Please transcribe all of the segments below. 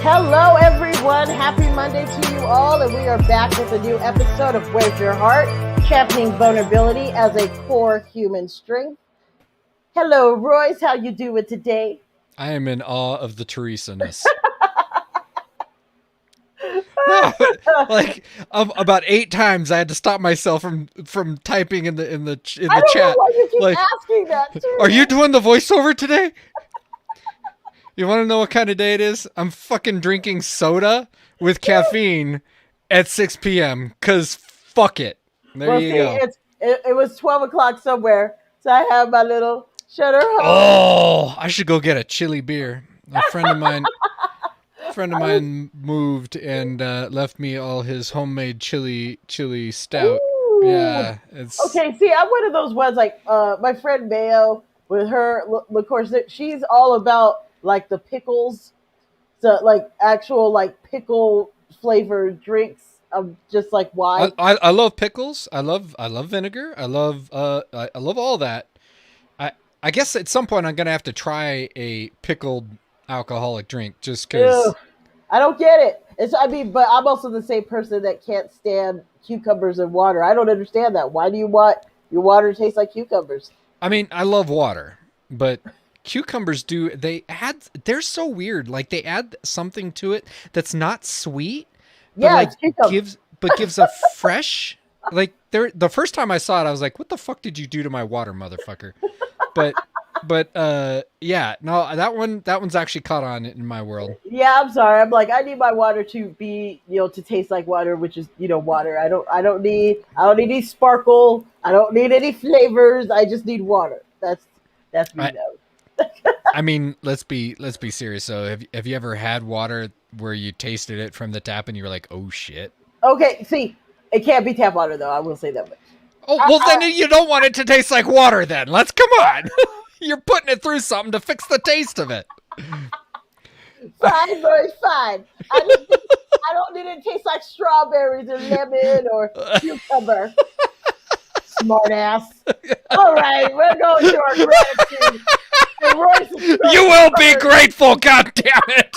Hello, everyone. Happy Monday to you all, and we are back with a new episode of Where's Your Heart? Championing vulnerability as a core human strength. Hello, Royce. How you doing today? I am in awe of the Teresa-ness. Like about 8 times I had to stop myself from typing in the chat. I don't know why you keep asking that too. Are you doing the voiceover today? You want to know what kind of day it is? I'm fucking drinking soda with caffeine at 6 p.m. because fuck it. There you go. It was 12 o'clock somewhere, so I have my little shutter home. Oh, I should go get a chili beer. A friend of mine moved and left me all his homemade chili stout. Ooh. Yeah. Okay, see, I'm one of those ones like my friend Mayo with her, of course, she's all about like the pickles, so like actual like pickle flavored drinks of just like wine. I love pickles. I love vinegar. I love all that. I guess at some point I'm gonna have to try a pickled alcoholic drink just because. I don't get it. But I'm also the same person that can't stand cucumbers and water. I don't understand that. Why do you want your water to taste like cucumbers? I mean, I love water, but cucumbers they're so weird. Like they add something to it that's not sweet, but gives a fresh. Like the first time I saw it, I was like, "What the fuck did you do to my water, motherfucker?" But yeah, no, that one's actually caught on in my world. Yeah, I'm sorry. I'm like, I need my water to be, to taste like water, which is, water. I don't need any sparkle. I don't need any flavors. I just need water. That's me though. I mean, let's be serious. So have you ever had water where you tasted it from the tap and you were like, "Oh shit"? Okay, see, it can't be tap water though. I will say that much. Oh, well, then you don't want it to taste like water then. Come on. You're putting it through something to fix the taste of it. Fine, Royce, fine. I don't need it to taste like strawberries or lemon or cucumber. Smart ass. All right, we're going to our gratitude. And Royce you will be grateful, goddammit.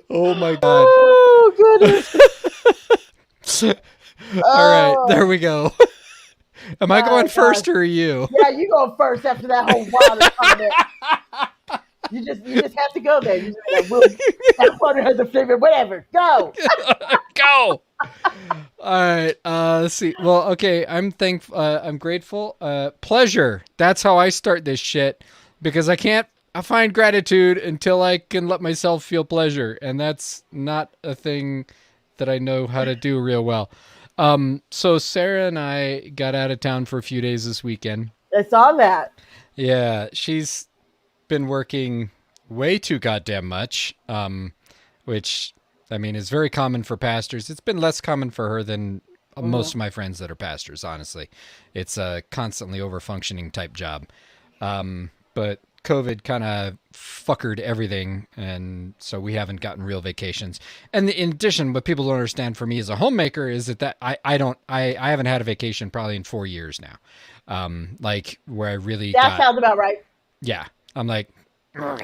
Oh my god. Oh, goodness. All right, there we go. Am I going first or are you? Yeah, you go first after that whole water comment. You just have to go there. You just like, that water has a flavor. Whatever. Go. Go. All right. Let's see. Well, okay. I'm grateful. Pleasure. That's how I start this shit because I find gratitude until I can let myself feel pleasure, and that's not a thing that I know how to do real well. So Sarah and I got out of town for a few days this weekend. I saw that. Yeah, she's been working way too goddamn much, which, I mean, is very common for pastors. It's been less common for her than most of my friends that are pastors, honestly. It's a constantly over-functioning type job. But COVID kind of fuckered everything, and so we haven't gotten real vacations. And in addition, what people don't understand for me as a homemaker is that I haven't had a vacation probably in 4 years now. Like where I really sounds about right. Yeah, I'm like, and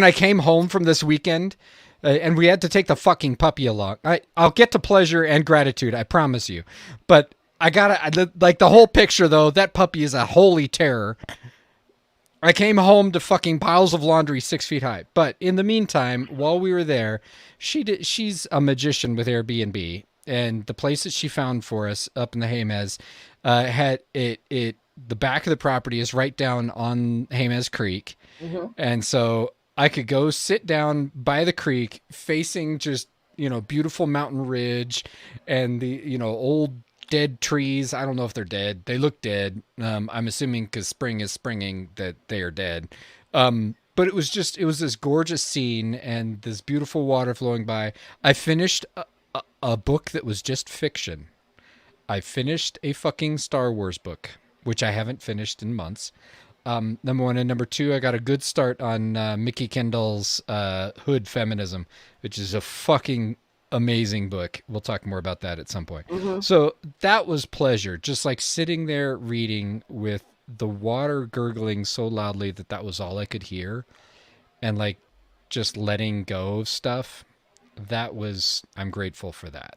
I came home from this weekend, and we had to take the fucking puppy along. I'll get to pleasure and gratitude, I promise you, but like the whole picture though. That puppy is a holy terror. I came home to fucking piles of laundry 6 feet high. But in the meantime, while we were there, she's a magician with Airbnb. And the place that she found for us up in the Jemez had the back of the property is right down on Jemez Creek. Mm-hmm. And so I could go sit down by the creek facing just, beautiful mountain ridge and the, old dead trees. I don't know if they're dead. They look dead. I'm assuming because spring is springing that they are dead. But it was this gorgeous scene and this beautiful water flowing by. I finished a book that was just fiction. I finished a fucking Star Wars book, which I haven't finished in months. Number one. And number two, I got a good start on Mickey Kendall's Hood Feminism, which is a fucking amazing book. We'll talk more about that at some point. Mm-hmm. So that was pleasure. Just like sitting there reading with the water gurgling so loudly that was all I could hear. and like just letting go of stuff, I'm grateful for that.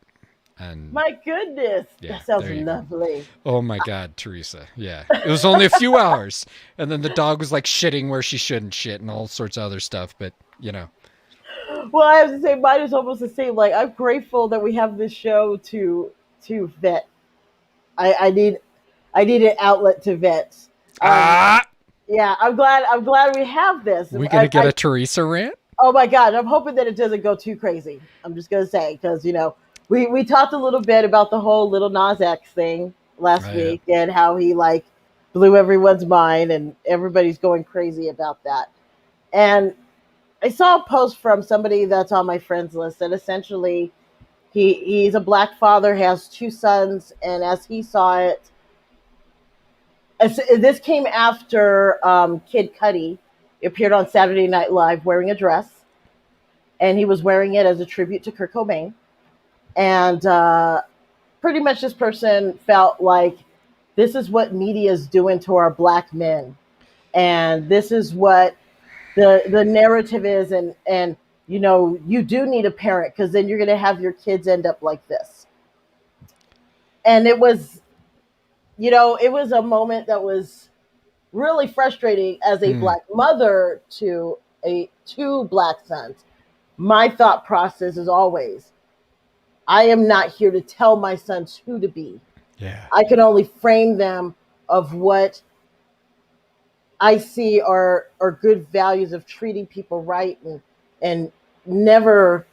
And My goodness, yeah, that sounds there you go. lovely. Oh my God, Teresa. Yeah. It was only a few hours. And then the dog was like shitting where she shouldn't shit and all sorts of other stuff. But, you know. Well, I have to say, mine is almost the same. Like, I'm grateful that we have this show to vet. I I need an outlet to vet. Um, Ah! yeah, I'm glad we have this. We going to get a Teresa rant? Oh my God, I'm hoping that it doesn't go too crazy. I'm just gonna say because we talked a little bit about the whole Little Nas X thing last Oh, yeah. week and how he like blew everyone's mind and everybody's going crazy about that. And I saw a post from somebody that's on my friends list that essentially he's a black father, has two sons, and as he saw it, this came after Kid Cudi appeared on Saturday Night Live wearing a dress, and he was wearing it as a tribute to Kurt Cobain. And pretty much this person felt like this is what media is doing to our black men, and this is what the narrative is, and you do need a parent because then you're going to have your kids end up like this. And it was a moment that was really frustrating as a Hmm. black mother to two black sons. My thought process is always, I am not here to tell my sons who to be. Yeah. I can only frame them of what I see are good values of treating people right and never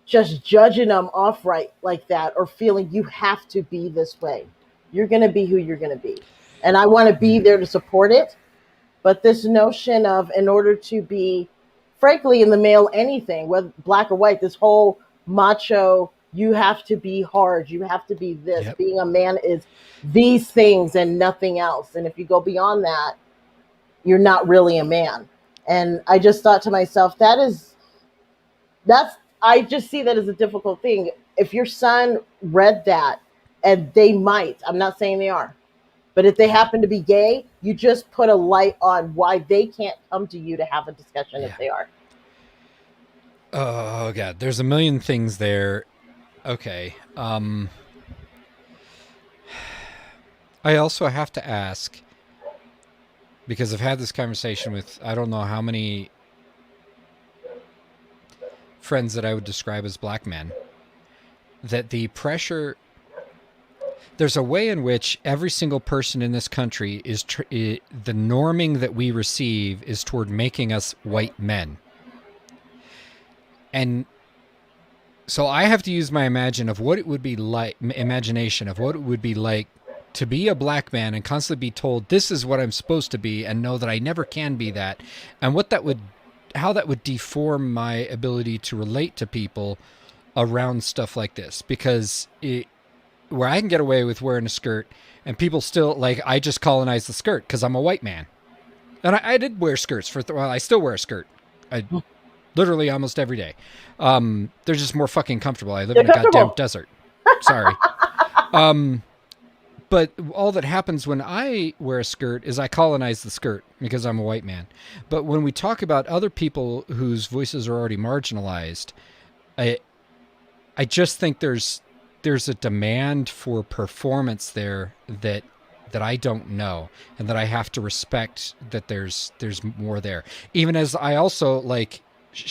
just judging them off right like that or feeling you have to be this way. You're going to be who you're going to be. And I want to be there to support it. But this notion of, in order to be, frankly, in the male anything, whether black or white, this whole macho, you have to be hard, you have to be this. Yep. Being a man is these things and nothing else. And if you go beyond that, you're not really a man. And I just thought to myself, I just see that as a difficult thing. If your son read that, and they might, I'm not saying they are, but if they Yeah. happen to be gay, you just put a light on why they can't come to you to have a discussion Yeah. if they are. Oh God, there's a million things there. Okay. I also have to ask, because I've had this conversation with I don't know how many friends that I would describe as black men, that the pressure, there's a way in which every single person in this country the norming that we receive is toward making us white men. And so I have to use my imagination of what it would be like to be a black man and constantly be told this is what I'm supposed to be and know that I never can be that, and how that would deform my ability to relate to people around stuff like this. Because where I can get away with wearing a skirt and people still, like, I just colonized the skirt because I'm a white man. And I did wear skirts I still wear a skirt. I literally almost every day. They're just more fucking comfortable. I live in a goddamn desert. Sorry. But all that happens when I wear a skirt is I colonize the skirt because I'm a white man. But when we talk about other people whose voices are already marginalized, I just think there's a demand for performance there that I don't know, and that I have to respect that there's more there. Even as I also, like,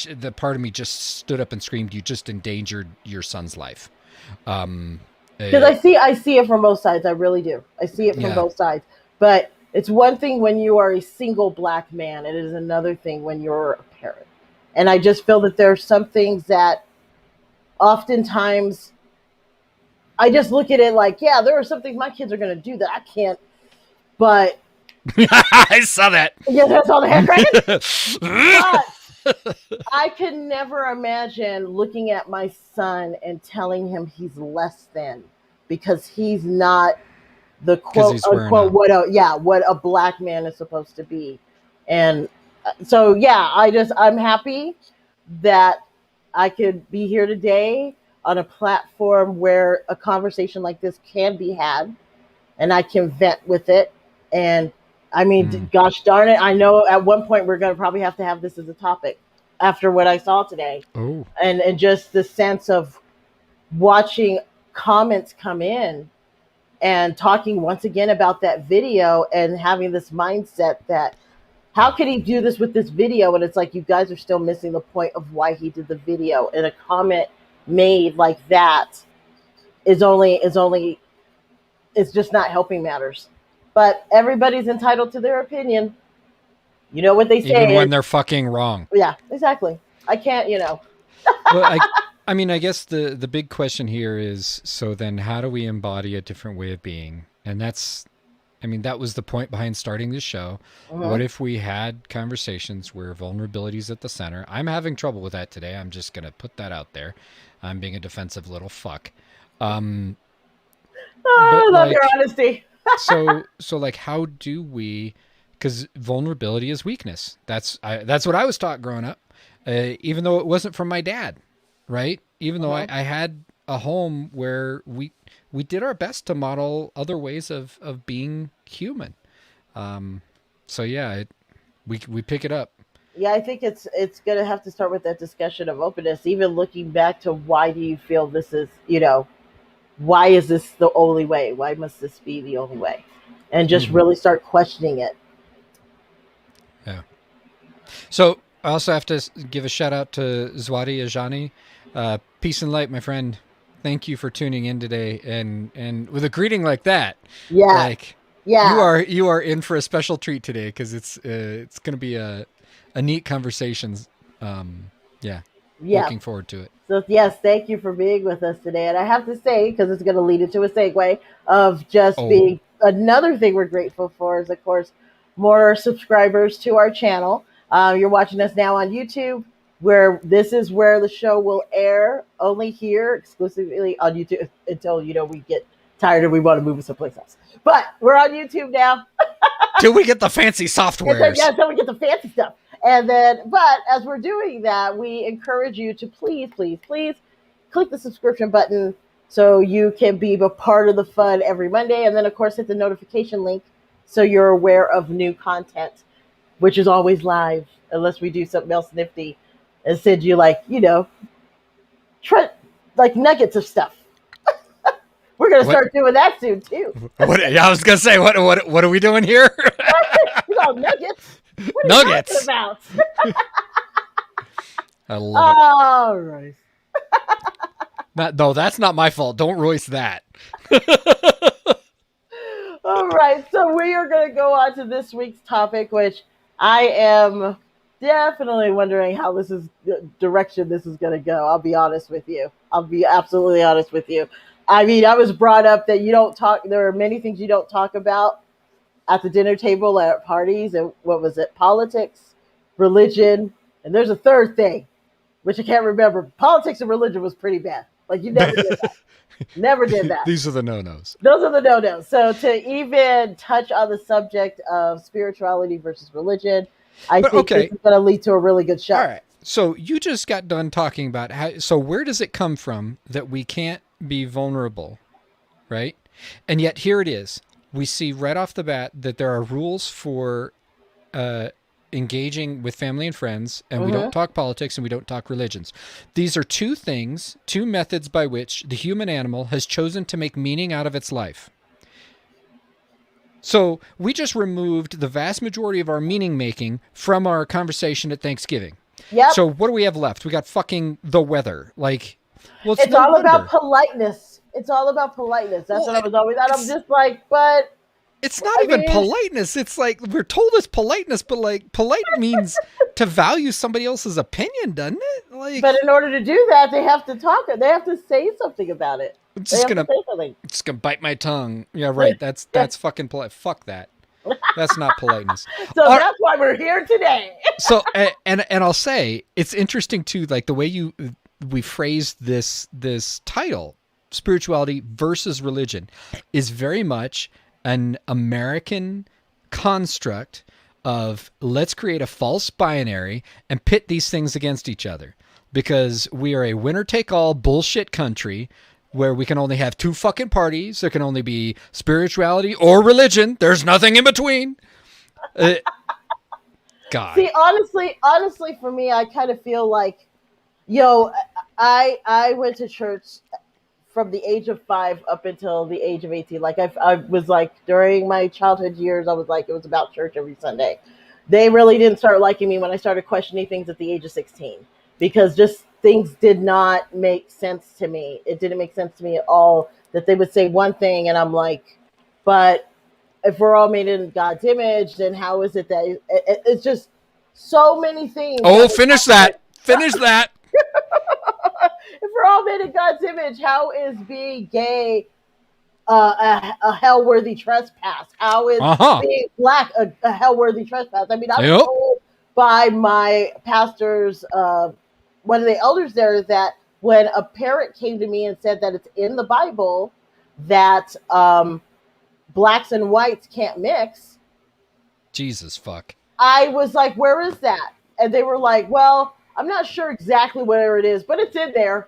the part of me just stood up and screamed, "You just endangered your son's life." Because I see it from both sides. I really do. I see it from both sides. But it's one thing when you are a single black man. It is another thing when you're a parent. And I just feel that there are some things that oftentimes I just look at it like, yeah, there are some things my kids are going to do that I can't. But I saw that. yeah, that's all the hair cracking. But I could never imagine looking at my son and telling him he's less than because he's not the quote unquote what a black man is supposed to be. And so yeah, I'm happy that I could be here today on a platform where a conversation like this can be had and I can vent with it. And I mean, gosh darn it. I know at one point we're going to probably have to have this as a topic after what I saw today. Oh. And just the sense of watching comments come in and talking once again about that video and having this mindset that how could he do this with this video? And it's like, you guys are still missing the point of why he did the video. And a comment made like that is it's just not helping matters. But everybody's entitled to their opinion. You know what they say. Even when they're fucking wrong. Yeah, exactly. I can't, Well, I mean, I guess the big question here is, so then how do we embody a different way of being? And that was the point behind starting this show. Mm-hmm. What if we had conversations where vulnerability is at the center? I'm having trouble with that today. I'm just going to put that out there. I'm being a defensive little fuck. I love your honesty. so like, how do we, because vulnerability is weakness. That's what I was taught growing up, even though it wasn't from my dad, right? Even though I had a home where we did our best to model other ways of being human. So yeah, we pick it up. Yeah, I think it's going to have to start with that discussion of openness, even looking back to why do you feel this is, why is this the only way? Why must this be the only way? And just really start questioning it. Yeah. So I also have to give a shout out to Zwadi Ajani. Peace and light, my friend. Thank you for tuning in today. And with a greeting like that, you are in for a special treat today, because it's going to be a neat conversation. Looking forward to it. So yes, thank you for being with us today. And I have to say, because it's going to lead into a segue of just being another thing we're grateful for is, of course, more subscribers to our channel. You're watching us now on YouTube, where this is where the show will air, only here exclusively on YouTube until we get tired and we want to move someplace else. But we're on YouTube now. Till we get the fancy software. Until we get the fancy stuff. And then, but as we're doing that, we encourage you to please click the subscription button so you can be a part of the fun every Monday. And then, of course, hit the notification link so you're aware of new content, which is always live, unless we do something else nifty and send you nuggets of stuff. We're going to start doing that soon, too. I was going to say, what are we doing here? Nuggets. What are nuggets. You talking about? I love it. Oh, Royce. No, that's not my fault. Don't Royce that. All right. So we are going to go on to this week's topic, which I am definitely wondering how the direction this is going to go. I'll be honest with you. I'll be absolutely honest with you. I mean, I was brought up that there are many things you don't talk about at the dinner table, at parties, and what was it? Politics, religion, and there's a third thing, which I can't remember. Politics and religion was pretty bad. You never did that. Never did that. These are the no-nos. Those are the no-nos. So to even touch on the subject of spirituality versus religion, I think this is going to lead to a really good show. All right. So you just got done talking about where does it come from that we can't be vulnerable, right? And yet here it is. We see right off the bat that there are rules for engaging with family and friends, and we don't talk politics and we don't talk religions. These are two methods by which the human animal has chosen to make meaning out of its life. So we just removed the vast majority of our meaning making from our conversation at Thanksgiving. Yep. So what do we have left? We got fucking the weather. It's all about politeness. It's all about politeness. That's what I was always at. I'm just but it's not even politeness. It's we're told it's politeness, but polite means to value somebody else's opinion, doesn't it? But in order to do that, they have to talk. They have to say something about it. I'm just gonna bite my tongue. Yeah, right. That's fucking polite. Fuck that. That's not politeness. So that's why we're here today. So and I'll say it's interesting too, the way we phrased this title, spirituality versus religion, is very much an American construct of let's create a false binary and pit these things against each other, because we are a winner-take-all bullshit country where we can only have two fucking parties. There can only be spirituality or religion. There's nothing in between. God. See, honestly, for me, I kind of feel like, I went to church from the age of 5 up until the age of 18. Like I was like during my childhood years, I was like it was about church every Sunday. They really didn't start liking me when I started questioning things at the age of 16 because just things did not make sense to me. It didn't make sense to me at all that they would say one thing and I'm like, but if we're all made in God's image, then how is it that it's just so many things? Oh, finish that. Finish that. If we're all made in God's image, how is being gay a hell-worthy trespass? How is being black a hell-worthy trespass? I mean, I was told by my pastor's, one of the elders there, that when a parent came to me and said that it's in the Bible that blacks and whites can't mix. Jesus fuck. I was like, where is that? And they were like, well, I'm not sure exactly where it is, but it's in there.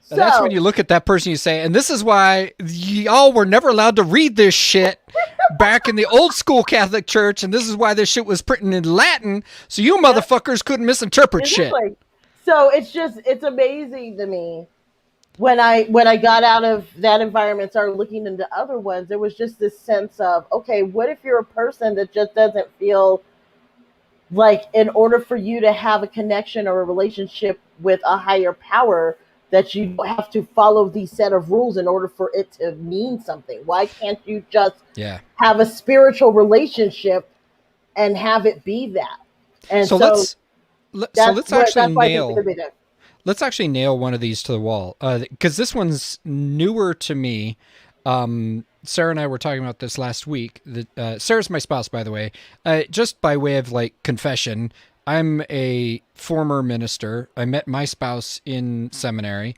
So, and that's when you look at that person, you say, and this is why y'all were never allowed to read this shit back in the old school Catholic Church, and this is why this shit was written in Latin, so you motherfuckers couldn't misinterpret shit. So it's amazing to me when I got out of that environment, started looking into other ones, there was just this sense of, okay, what if you're a person that just doesn't feel like in order for you to have a connection or a relationship with a higher power, that you have to follow these set of rules in order for it to mean something? Why can't you just have a spiritual relationship and have it be that? And let's actually nail one of these to the wall, because this one's newer to me. Sarah and I were talking about this last week. Sarah's my spouse, by the way. Just by way of like confession, I'm a former minister. I met my spouse in seminary.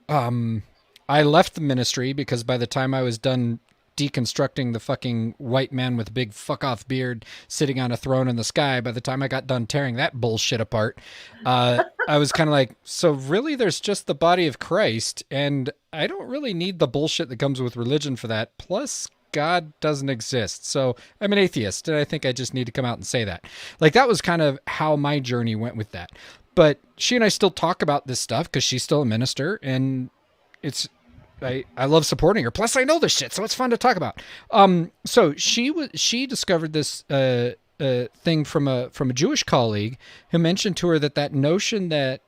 I left the ministry because by the time I was done deconstructing the fucking white man with a big fuck off beard sitting on a throne in the sky, by the time I got done tearing that bullshit apart, I was kind of like, so really there's just the body of Christ, and I don't really need the bullshit that comes with religion for that. Plus, God doesn't exist. So I'm an atheist, and I think I just need to come out and say that. Like, that was kind of how my journey went with that. But she and I still talk about this stuff because she's still a minister, and I love supporting her. Plus, I know this shit, so it's fun to talk about. So she discovered this thing from a Jewish colleague who mentioned to her that notion that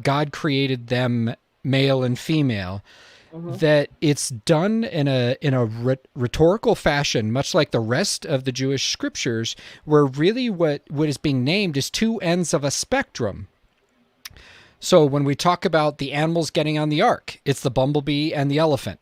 God created them male and female, that it's done in a rhetorical fashion, much like the rest of the Jewish scriptures, where really what is being named is two ends of a spectrum. So when we talk about the animals getting on the ark, it's the bumblebee and the elephant.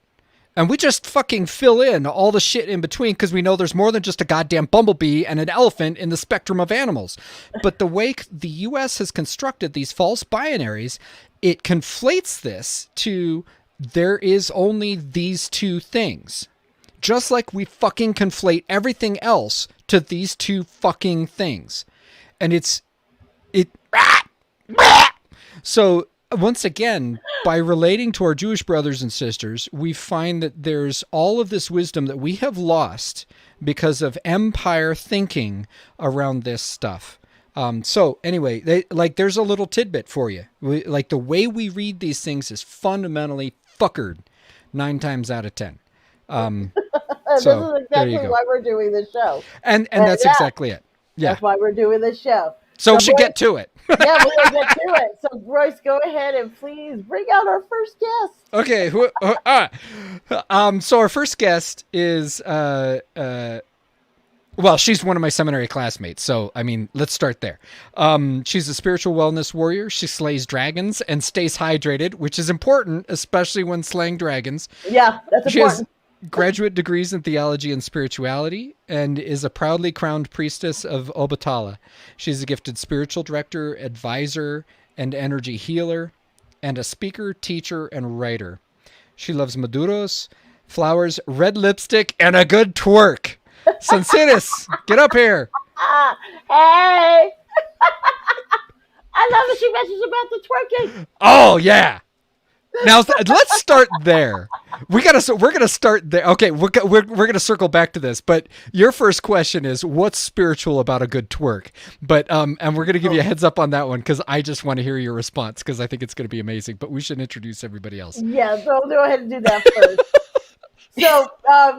And we just fucking fill in all the shit in between because we know there's more than just a goddamn bumblebee and an elephant in the spectrum of animals. But the way the U.S. has constructed these false binaries, it conflates this to there is only these two things. Just like we fucking conflate everything else to these two fucking things. And So once again, by relating to our Jewish brothers and sisters, we find that there's all of this wisdom that we have lost because of empire thinking around this stuff. So anyway, there's a little tidbit for you. The way we read these things is fundamentally fuckered 9 times out of 10. This is exactly why we're doing this show. And that's exactly it. Yeah. That's why we're doing this show. So we should get to it. Yeah, we're going to get to it. So, Royce, go ahead and please bring out our first guest. Okay. So our first guest is, she's one of my seminary classmates. So, I mean, let's start there. She's a spiritual wellness warrior. She slays dragons and stays hydrated, which is important, especially when slaying dragons. Yeah, that's important. She has graduate degrees in theology and spirituality and is a proudly crowned priestess of Obatala. She's a gifted spiritual director, advisor, and energy healer, and a speaker, teacher, and writer. She loves maduros, flowers, red lipstick, and a good twerk. Sonsiris, get up here. Hey. I love that she mentions about the twerking. Oh, yeah. Now let's start there. We're gonna start there. Okay, we're gonna circle back to this. But your first question is, what's spiritual about a good twerk? But and we're gonna give you a heads up on that one because I just want to hear your response because I think it's gonna be amazing. But we should introduce everybody else. Yeah, so go ahead and do that first. So,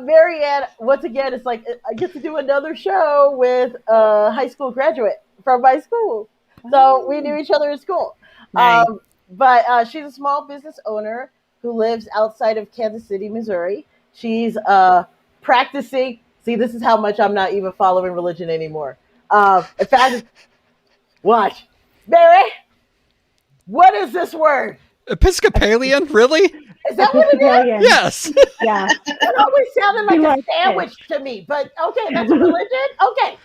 Marianne, once again, it's like I get to do another show with a high school graduate from my school. So we knew each other in school. Nice. But she's a small business owner who lives outside of Kansas City, Missouri. She's practicing. See, this is how much I'm not even following religion anymore. In fact, watch. Mary, what is this word? Episcopalian, really? Is that what it is? Yes. Yeah. It always sounded like a sandwich to me, but okay, that's a religion? Okay.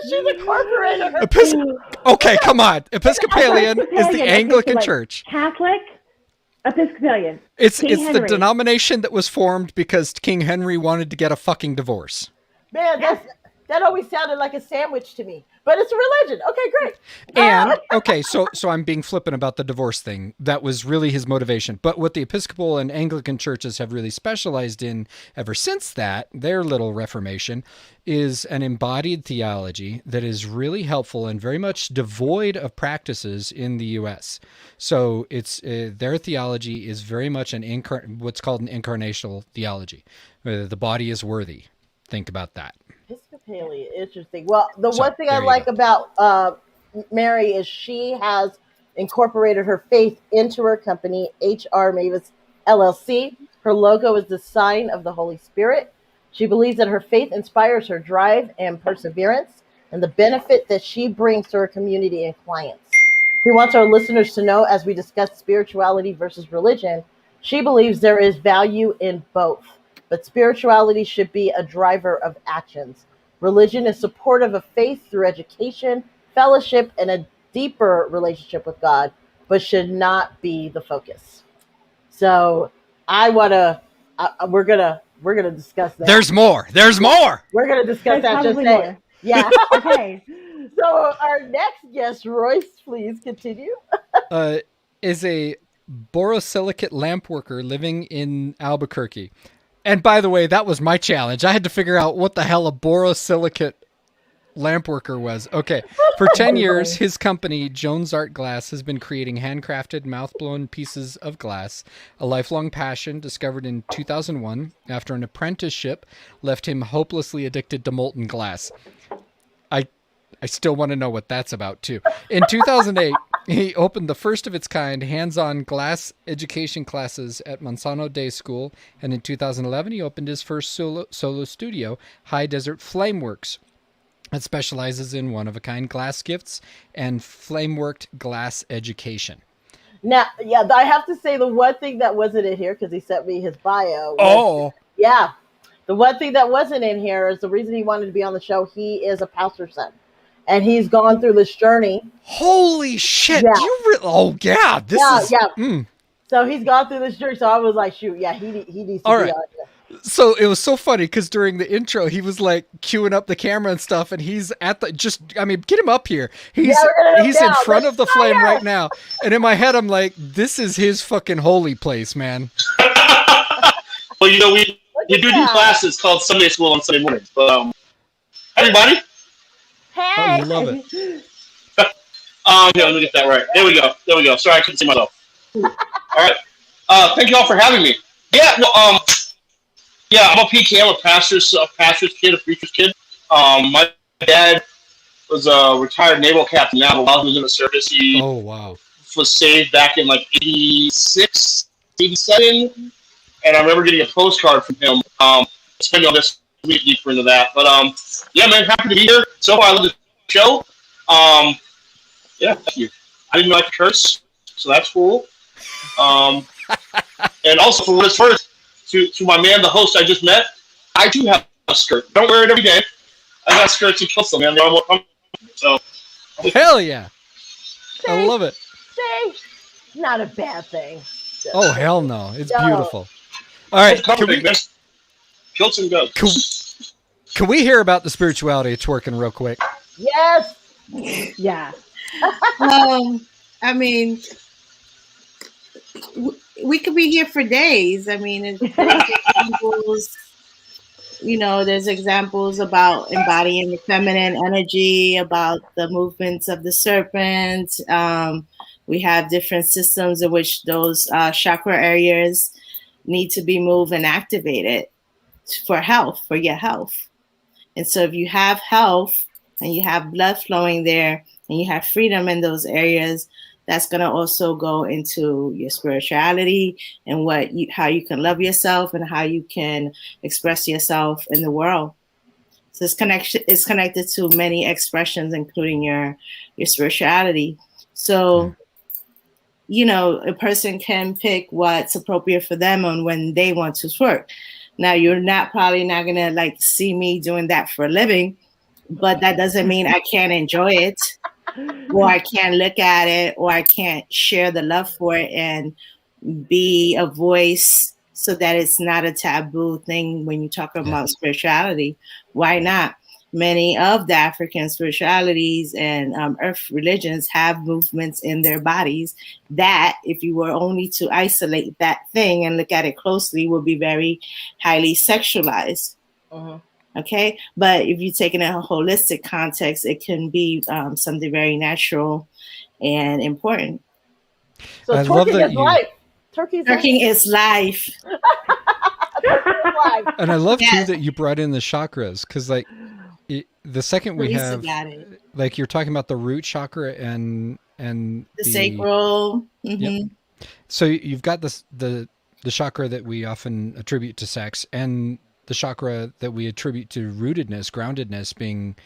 She's incorporated her. Okay, come on. Episcopalian is the Anglican like Church. Catholic, Episcopalian. It's King the Henry. denomination that was formed because King Henry wanted to get a fucking divorce. Man, that always sounded like a sandwich to me. But it's a religion. Okay, great. And okay, so I'm being flippant about the divorce thing. That was really his motivation. But what the Episcopal and Anglican churches have really specialized in ever since that, their little reformation, is an embodied theology that is really helpful and very much devoid of practices in the U.S. So it's their theology is very much what's called an incarnational theology. The body is worthy. Think about that. Episcopalian, interesting. Well, the one thing I like about Mary is she has incorporated her faith into her company, HR Mavis LLC. Her logo is the sign of the Holy Spirit. She believes that her faith inspires her drive and perseverance and the benefit that she brings to her community and clients. She wants our listeners to know, as we discuss spirituality versus religion, she believes there is value in both. But spirituality should be a driver of actions. Religion is supportive of faith through education, fellowship, and a deeper relationship with God, but should not be the focus. So we're gonna discuss that. There's more. We're gonna discuss that. Just saying. Yeah. Okay. So our next guest, Royce, please continue. Is a borosilicate lamp worker living in Albuquerque. And by the way, that was my challenge. I had to figure out what the hell a borosilicate lamp worker was. Okay. For 10 years, his company, Jones Art Glass, has been creating handcrafted, mouth-blown pieces of glass, a lifelong passion discovered in 2001 after an apprenticeship left him hopelessly addicted to molten glass. I still want to know what that's about, too. In 2008, he opened the first of its kind hands-on glass education classes at Monsanto Day School, and in 2011, he opened his first solo studio, High Desert Flameworks. It specializes in one-of-a-kind glass gifts and flame-worked glass education. Now, yeah, I have to say the one thing that wasn't in here, because he sent me his bio. Yeah. The one thing that wasn't in here is the reason he wanted to be on the show. He is a pastor's son. And he's gone through this journey. Holy shit! Yeah. This is. So he's gone through this journey. So I was like, shoot, yeah, he needs to All be right. on here. So it was so funny because during the intro, he was like queuing up the camera and stuff, and he's at the get him up here. He's in front of the flame right now, and in my head, I'm like, this is his fucking holy place, man. Well, you know, we do classes called Sunday School on Sunday mornings. But everybody. Hey! I love it. Yeah, let me get that right. There we go. Sorry, I couldn't see myself. All right. Thank you all for having me. Yeah, well, I'm a PK. I'm a pastor's kid, a preacher's kid. My dad was a retired naval captain now, but while he was in the service, he was saved back in like 86, 87. And I remember getting a postcard from him. Spending all this week deeper into that. But yeah, man, happy to be here. So far, I love the show. Yeah, thank you. I didn't like to curse, so that's cool. And also, for what it's worth, to my man, the host I just met, I do have a skirt. Don't wear it every day. I got skirts and kills them, man. They're all more comfortable. So, hell yeah. I love it. See? Not a bad thing. Oh, hell no. It's beautiful. All right. Kilts and goats. Can we hear about the spirituality of twerking real quick? Yes. Yeah. I mean, we could be here for days. I mean, there's examples, there's examples about embodying the feminine energy, about the movements of the serpent. We have different systems in which those chakra areas need to be moved and activated for health, for your health. And so if you have health and you have blood flowing there and you have freedom in those areas, that's going to also go into your spirituality and how you can love yourself and how you can express yourself in the world. So it's connected to many expressions, including your spirituality. So, a person can pick what's appropriate for them and when they want to twerk. Now, you're probably not going to see me doing that for a living, but that doesn't mean I can't enjoy it. Or I can't look at it, or I can't share the love for it and be a voice so that it's not a taboo thing when you talk about spirituality. Why not? Many of the African spiritualities and earth religions have movements in their bodies that, if you were only to isolate that thing and look at it closely, would be very highly sexualized. Uh-huh. Okay, but if you take it in a holistic context, it can be something very natural and important. So twerking is life. Twerking is life. And I love too that you brought in the chakras, because the second we have, you're talking about the root chakra and the sacral. Mm-hmm. Yep. So you've got the chakra that we often attribute to sex, and the chakra that we attribute to rootedness, groundedness, being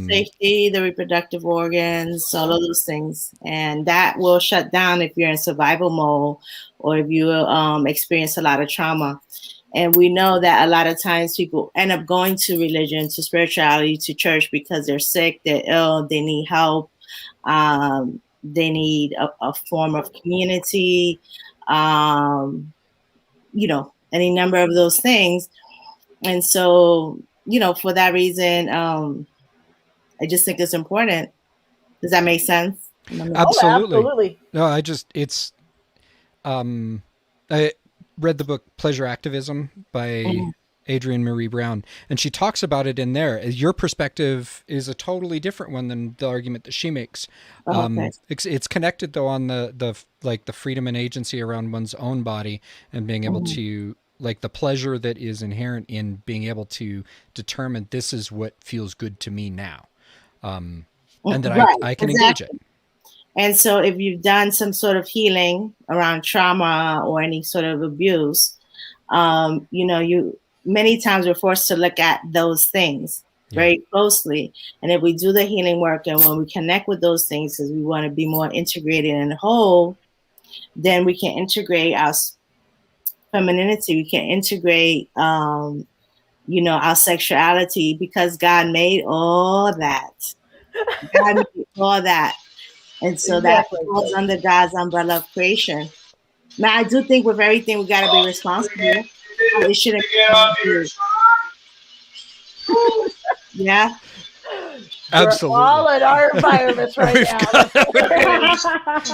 safety, the reproductive organs, all of those things. And that will shut down if you're in survival mode or if you experience a lot of trauma. And we know that a lot of times people end up going to religion, to spirituality, to church because they're sick, they're ill, they need help, they need a form of community, any number of those things. And so, for that reason, I just think it's important. Does that make sense? Absolutely. No, I read the book Pleasure Activism by Adrienne Marie Brown, and she talks about it in there. Your perspective is a totally different one than the argument that she makes. It's connected though on the freedom and agency around one's own body and being able to the pleasure that is inherent in being able to determine this is what feels good to me now. And that I can engage it. And so if you've done some sort of healing around trauma or any sort of abuse, many times we're forced to look at those things very closely. And if we do the healing work and when we connect with those things because we want to be more integrated and whole, then we can integrate our femininity. We can integrate, our sexuality because God made all that. God made all that. And so that falls under God's umbrella of creation. Now, I do think with everything, we got to be responsible. It shouldn't be. Yeah. Absolutely. We're all in our environments right now.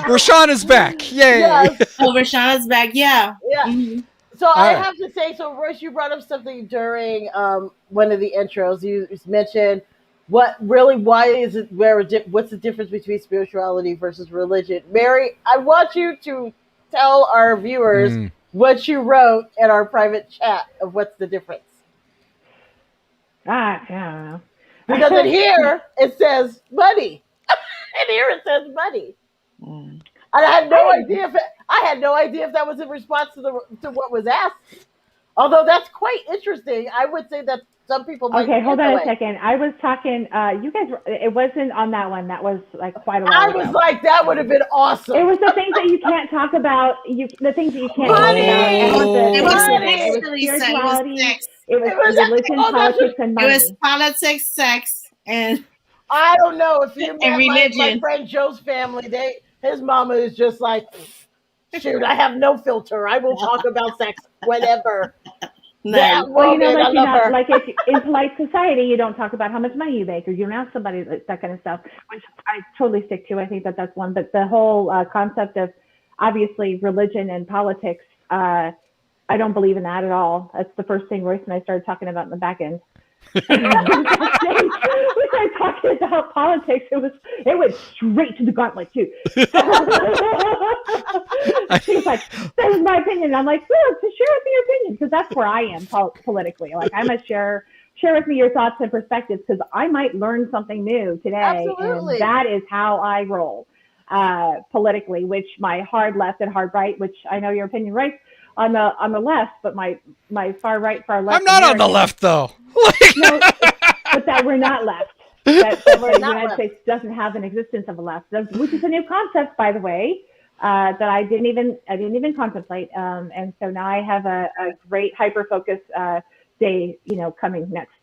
Rashan is back. Yay. Yes. Oh, Rashan is back. Yeah. Yeah. Mm-hmm. So I have to say, Royce, you brought up something during one of the intros. You mentioned what's the difference between spirituality versus religion? Mary, I want you to tell our viewers what you wrote in our private chat of what's the difference. I don't know. Because in here it says money. And here it says money. And I had no idea if that was in response to what was asked. Although that's quite interesting. I would say that some people might. Okay, hold on a second. I was talking. You guys. It wasn't on that one. That was quite a while ago. I was like, that would have been awesome. It was the things that you can't talk about. The things that you can't talk about. It was spirituality. It was religion, politics, and money. It was politics, sex, and I don't know if you met religion. My friend Joe's family. His mama is just like, shoot, I have no filter. I will talk about sex whenever. If in polite society, you don't talk about how much money you make, or you don't ask somebody that kind of stuff, which I totally stick to. I think that's one. But the whole concept of obviously religion and politics, I don't believe in that at all. That's the first thing Royce and I started talking about in the back end. We started talking about politics. It went straight to the gauntlet too. She was like, "This is my opinion." And I'm like, "Well, to share with me your opinion, because that's where I am politically. Like, I must share with me your thoughts and perspectives, because I might learn something new today." Absolutely. And that is how I roll politically. Which my hard left and hard right, which I know your opinion, right? On the left, but my far right, far left. I'm not on the left though. No, but that we're not left. That the United States doesn't have an existence of a left, which is a new concept, by the way, that I didn't even contemplate. And so now I have a great hyper focus day, coming next.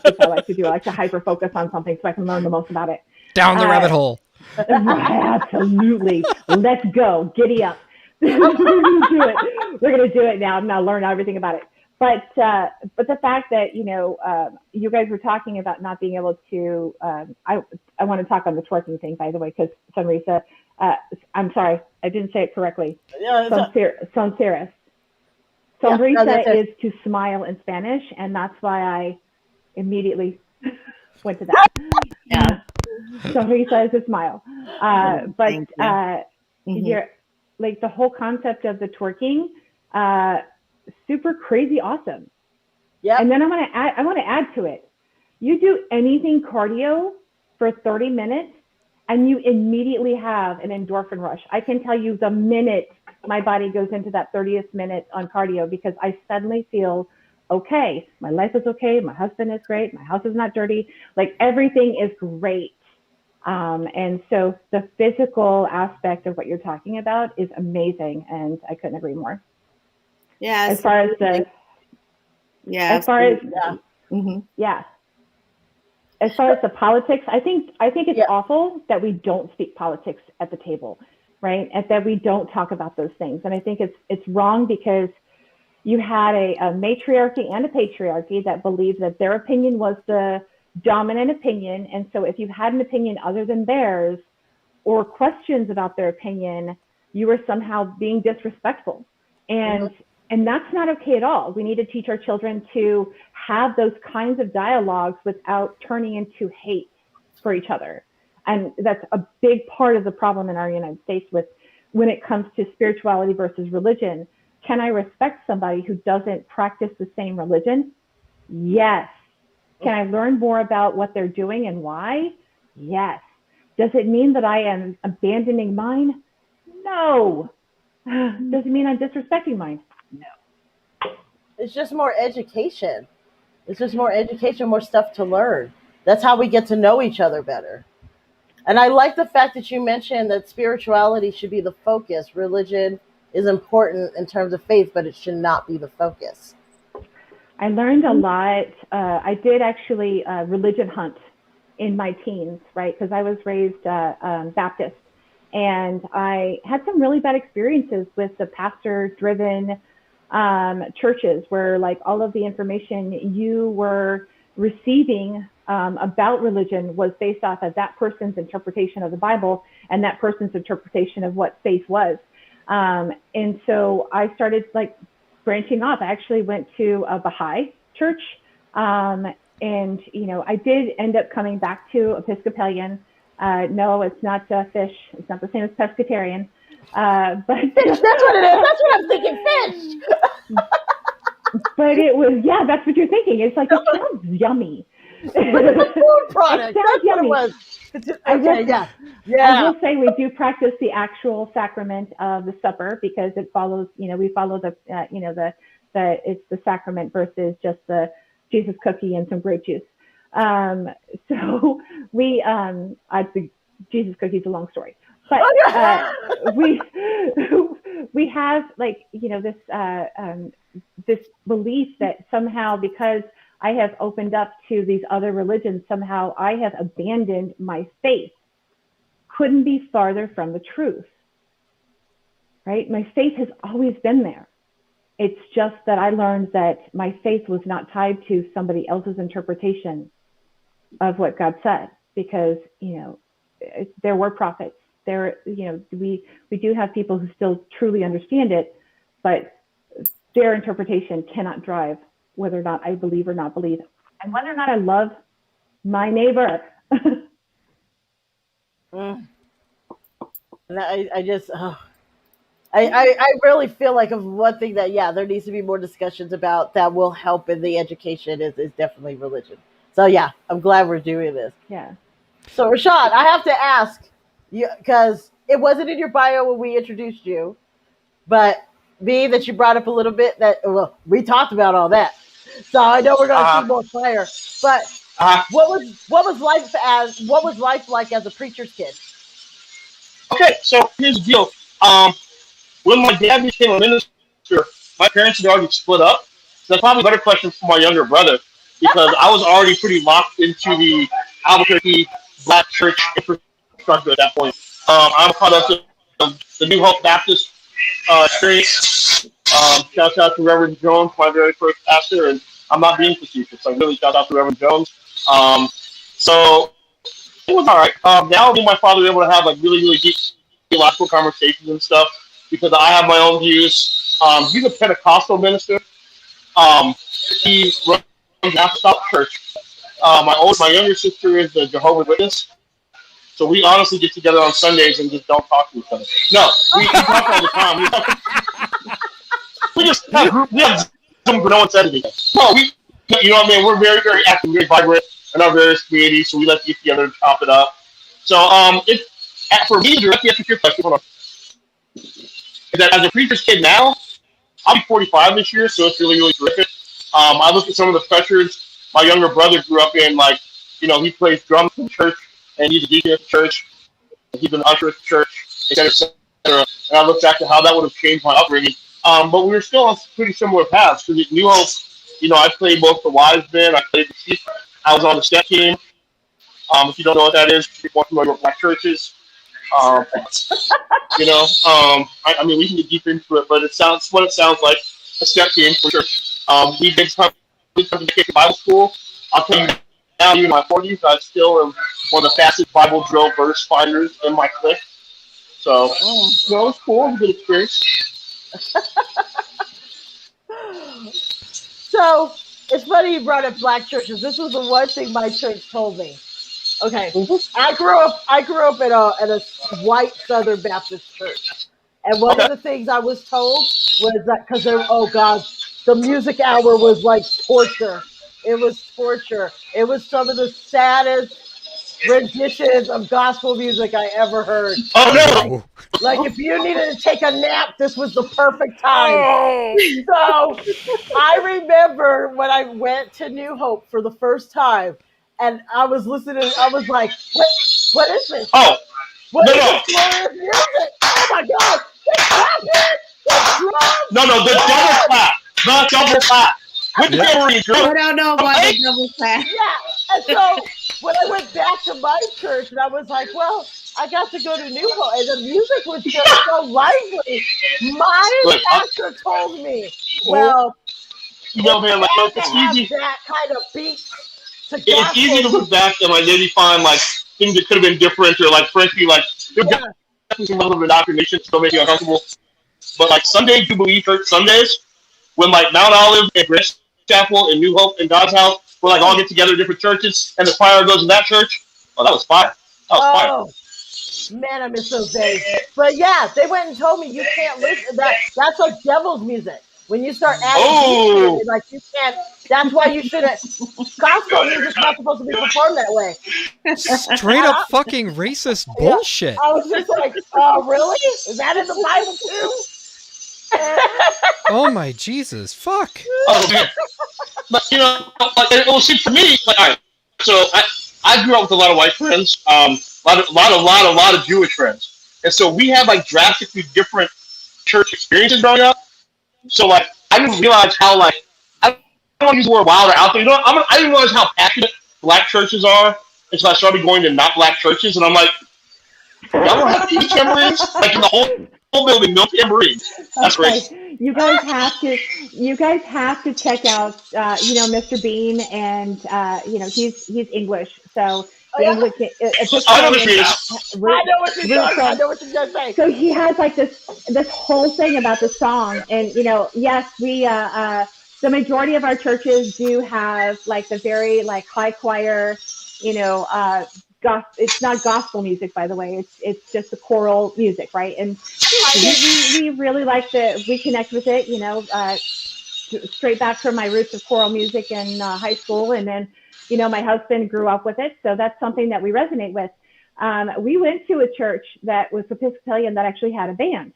Which I like to do. I like to hyper focus on something so I can learn the most about it. Down the rabbit hole. Absolutely. Let's go. Giddy up. We're gonna do it now. Now learn everything about it. But the fact that you guys were talking about not being able to, I want to talk on the twerking thing, by the way, because Teresa, I'm sorry, I didn't say it correctly. Yeah, Sonsiris. Teresa is to smile in Spanish, and that's why I immediately went to that. Yeah. Teresa is a smile, but you're like the whole concept of the twerking. Super crazy awesome. Yeah. And then I want to add to it. You do anything cardio for 30 minutes and you immediately have an endorphin rush. I can tell you the minute my body goes into that 30th minute on cardio, because I suddenly feel okay. My life is okay. My husband is great. My house is not dirty. Like, everything is great. And so the physical aspect of what you're talking about is amazing. And I couldn't agree more. Yeah. As far as the politics, I think it's awful that we don't speak politics at the table, right? And that we don't talk about those things. And I think it's wrong, because you had a matriarchy and a patriarchy that believed that their opinion was the dominant opinion. And so if you had an opinion other than theirs, or questions about their opinion, you were somehow being disrespectful. And that's not okay at all. We need to teach our children to have those kinds of dialogues without turning into hate for each other. And that's a big part of the problem in our United States when it comes to spirituality versus religion. Can I respect somebody who doesn't practice the same religion? Yes. Can I learn more about what they're doing and why? Yes. Does it mean that I am abandoning mine? No. Does it mean I'm disrespecting mine? No. It's just more education. More stuff to learn. That's how we get to know each other better. And I like the fact that you mentioned that spirituality should be the focus. Religion is important in terms of faith, but it should not be the focus. I learned a lot. I did actually religion hunt in my teens, right? Because I was raised Baptist. And I had some really bad experiences with the pastor-driven churches, where like all of the information you were receiving about religion was based off of that person's interpretation of the Bible and that person's interpretation of what faith was. And so I started like branching off. I actually went to a Baha'i church. And, I did end up coming back to Episcopalian. No, it's not fish. It's not the same as pescatarian. But that's what it is. That's what I'm thinking, fish. But it was, that's what you're thinking. It's like, it sounds yummy. But it's a food product. That's yummy. what it was. I will say we do practice the actual sacrament of the supper, because it follows, we follow it's the sacrament versus just the Jesus cookie and some grape juice. So we, the Jesus cookie is a long story, but we have like, this belief that somehow, because I have opened up to these other religions, somehow I have abandoned my faith. Couldn't be farther from the truth, right? My faith has always been there. It's just that I learned that my faith was not tied to somebody else's interpretation of what God said, because, there were prophets There, we do have people who still truly understand it, but their interpretation cannot drive whether or not I believe or not believe, and whether or not I love my neighbor. And I just, I really feel like of one thing that, there needs to be more discussions about that will help in the education is definitely religion. So yeah, I'm glad we're doing this. Yeah. So Rashan, I have to ask you, because it wasn't in your bio when we introduced you, but being that you brought up a little bit that, well, we talked about all that. So I know we're going to see more fire, but what was life like as a preacher's kid? Okay, so here's the deal. When my dad became a minister, my parents had already split up. That's probably a better question for my younger brother, because I was already pretty locked into the Albuquerque Black church infrastructure at that point. I'm part of the New Hope Baptist experience. Shout out to Reverend Jones, my very first pastor, and I'm not being facetious. So really shout out to Reverend Jones. So it was all right. Now me and my father were able to have like really, really deep theological conversations and stuff, because I have my own views. He's a Pentecostal minister. He runs an apostolic church. My younger sister is a Jehovah's Witness. So we honestly get together on Sundays and just don't talk to each other. No, we talk all the time. We just have some, but no one said anything. No, you know what I mean? We're very, very active, very vibrant in our various communities, so we like to get together and chop it up. So for me, directly after your question, as a preacher's kid now, I'll be 45 this year, so it's really, really terrific. I look at some of the pressures my younger brother grew up in, like, he plays drums in church, and he's a deacon at the church, and he's an usher at the church, et cetera, et cetera. And I look back to how that would have changed my upbringing. But we were still on pretty similar paths, because at New Hope, I played both the wise men, I played the sheep, I was on the step team. If you don't know what that is, you're more familiar with black churches. I mean, we can get deep into it, but it sounds like a step team for sure. We did come to Bible school. I'll tell you now, even in my 40s, I still am one of the fastest Bible drill verse finders in my clique. So, it was cool. It was a good experience. So, it's funny you brought up black churches. This was the one thing my church told me. Okay, I grew up at a white Southern Baptist church, and one of the things I was told was that because the music hour was like torture. It was torture. It was some of the saddest renditions of gospel music I ever heard. Oh no! Like if you needed to take a nap, this was the perfect time. So I remember when I went to New Hope for the first time. And I was listening. I was like, "What is this? Oh, what is this glorious music? Oh my God! They're clapping! They're drums! No, the double clap, not double clap. With the tambourine, I don't know about the double clap. Yeah. And so when I went back to my church, and I was like, "Well, I got to go to New Hope, and the music was just so lively." My pastor told me, "Well, man, like it's easy. That kind of beat." It's easy to look back and like maybe find like things that could have been different, or like frankly like there's definitely some level of indoctrination still make you uncomfortable. But like Sunday Jubilee Church Sundays, when like Mount Olive and Grace Chapel and New Hope and God's House will like all get together in different churches, and the choir goes to that church. Oh, that was fire! That was fire. Man, I miss those days. But yeah, they went and told me you can't listen. That's like devil's music. When you start adding like you can't. That's why you shouldn't. Gospel music's not supposed to be performed that way. Straight up fucking racist bullshit. I was just like, oh, really? Is that in the Bible too? Oh my Jesus! Fuck. Oh man. But like, see, for me, like, all right. So I grew up with a lot of white friends, a lot of Jewish friends, and so we had like drastically different church experiences growing up. So like I didn't realize how like I don't want to use the word wild or out there. I didn't realize how passionate black churches are until I started going to not black churches, and I'm like, y'all don't have any tambourines? Like in the whole building, no tambourines. That's great. You guys have to check out Mr. Bean, and he's English, so Anglican. I know what it is. I know what you're talking. I know what you're gonna say. So he has like this whole thing about the song, and yes, we the majority of our churches do have like the very like high choir, it's not gospel music, by the way. It's just the choral music, right? And we really like we connect with it, straight back from my roots of choral music in high school, and then my husband grew up with it, so that's something that we resonate with. We went to a church that was Episcopalian that actually had a band,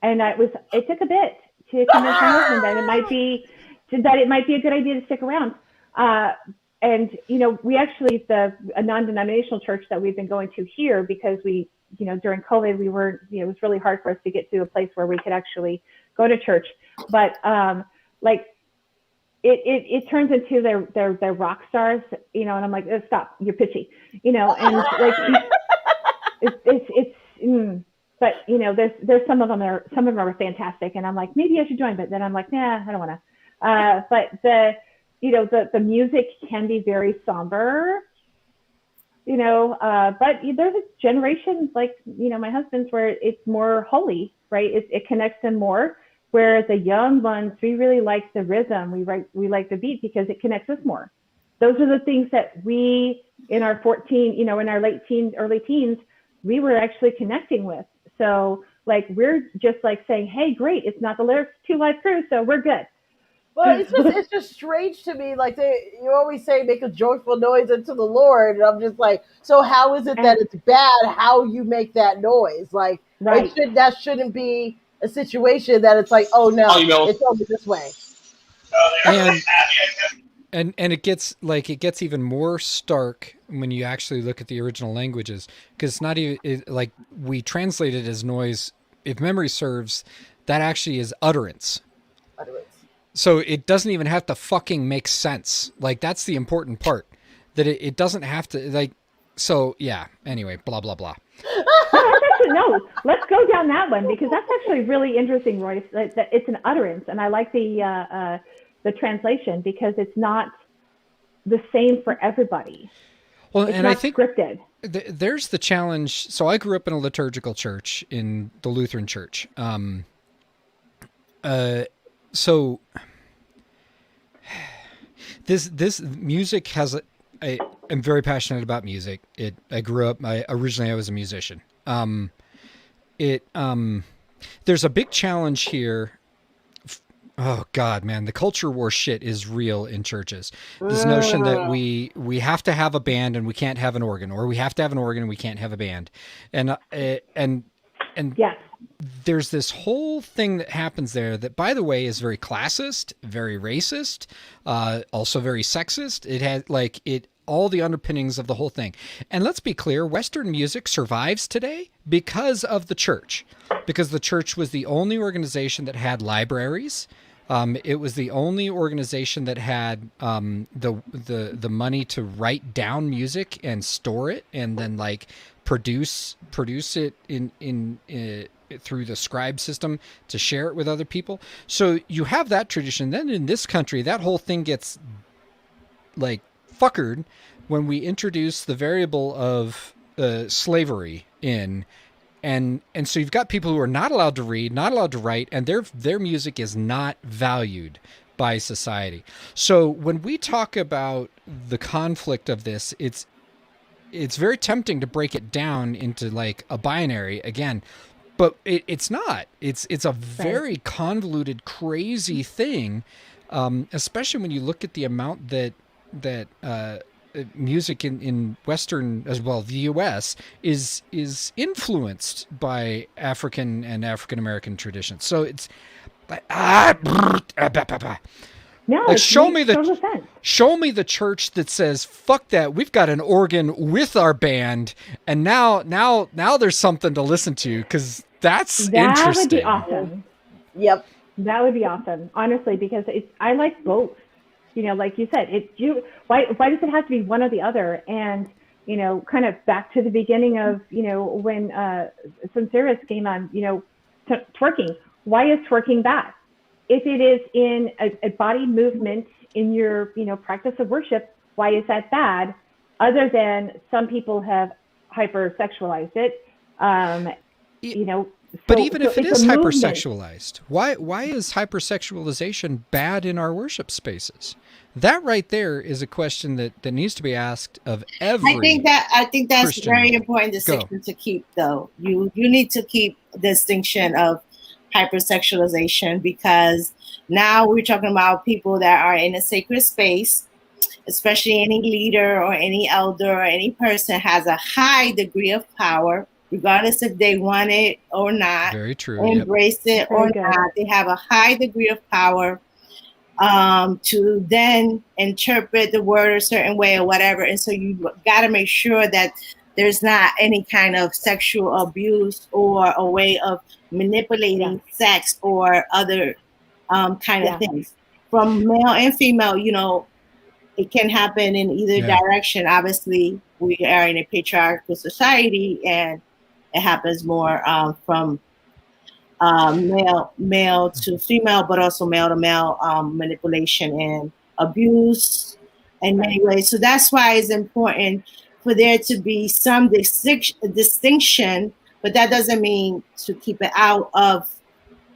and it took a bit to convince my husband that it might be a good idea to stick around. And we actually a non-denominational church that we've been going to here, because we during COVID we were it was really hard for us to get to a place where we could actually go to church, but it turns into their rock stars, and I'm like, oh, stop, you're pitchy, and like but there's some of them are fantastic, and I'm like, maybe I should join, but then I'm like, nah, I don't want to. But the music can be very somber, but there's a generation like my husband's where it's more holy, right? It connects them more. Whereas the young ones, we really like the rhythm, we like the beat because it connects us more. Those are the things that we in our in our late teens, early teens, we were actually connecting with. So like we're just like saying, hey, great, it's not the lyrics to Live Crew, so we're good. Well, it's just strange to me. Like you always say, make a joyful noise unto the Lord, and I'm just like, so how is it that it's bad how you make that noise? Like, right. that shouldn't be a situation that it's like, oh no, it's only this way. And it gets even more stark when you actually look at the original languages, because it's not even like we translate it as noise. If memory serves, that actually is utterance. So it doesn't even have to fucking make sense. Like that's the important part, that it doesn't have to like. So yeah. Anyway, blah blah blah. No, let's go down that one, because that's actually really interesting, Royce. It's an utterance, and I like the translation because it's not the same for everybody. Well, it's and not I think scripted. There's the challenge. So I grew up in a liturgical church, in the Lutheran Church. So this music has I am very passionate about music. I grew up. Originally I was a musician. There's a big challenge here. Oh God, man, the culture war shit is real in churches. This notion that we have to have a band and we can't have an organ, or we have to have an organ and we can't have a band, and yes. There's this whole thing that happens there that, by the way, is very classist, very racist, also very sexist. It has all the underpinnings of the whole thing. And let's be clear, Western music survives today because of the church, because the church was the only organization that had libraries. It was the only organization that had the money to write down music and store it, and then like produce it in through the scribe system to share it with other people. So you have that tradition. Then in this country, that whole thing gets like fuckered when we introduce the variable of slavery in. And so you've got people who are not allowed to read, not allowed to write, and their music is not valued by society. So when we talk about the conflict of this, it's very tempting to break it down into like a binary again, but it's not. It's a very convoluted, crazy thing, especially when you look at the amount that music in Western, as well, the U.S. is influenced by African and African American traditions. So it's no, like show me the church that says fuck that, we've got an organ with our band, and now there's something to listen to, because that's interesting. That would be awesome. Yep, that would be awesome, honestly, because I like both. Like you said, why does it have to be one or the other? And, kind of back to the beginning of, when Sonsiris came on, twerking. Why is twerking bad? If it is in a body movement in your, practice of worship, why is that bad? other than some people have hypersexualized it. But even if it is movement. hypersexualized, why is hypersexualization bad in our worship spaces? That right there is a question that needs to be asked of every. I think that's Christian. very important distinction to keep, though. You need to keep the distinction of hypersexualization, because now we're talking about people that are in a sacred space, especially any leader or any elder or any person has a high degree of power, regardless if they want it or not. Very true. Embrace it or not. They have a high degree of power to then interpret the word a certain way or whatever. And so you got to make sure that there's not any kind of sexual abuse or a way of manipulating sex or other kind of things. From male and female, it can happen in either direction. Obviously, we are in a patriarchal society, and it happens more from male to female, but also male to male manipulation and abuse in many ways. So that's why it's important for there to be some distinction, but that doesn't mean to keep it out of.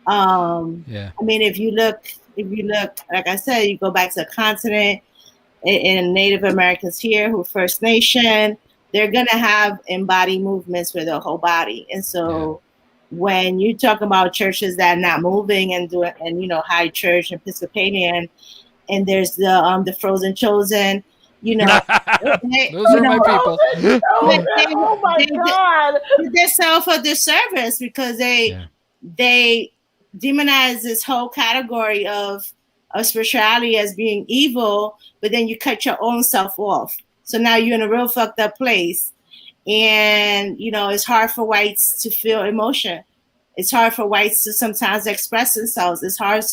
I mean, if you look, like I said, you go back to the continent, and Native Americans here who First Nation, they're gonna have embodied movements with their whole body. And so when you talk about churches that are not moving and doing, and high church and Episcopalian, and there's the Frozen Chosen, those are my people. Oh my God! They self a disservice because they demonize this whole category of spirituality as being evil, but then you cut your own self off. So now you're in a real fucked up place. And, it's hard for whites to feel emotion. It's hard for whites to sometimes express themselves. It's hard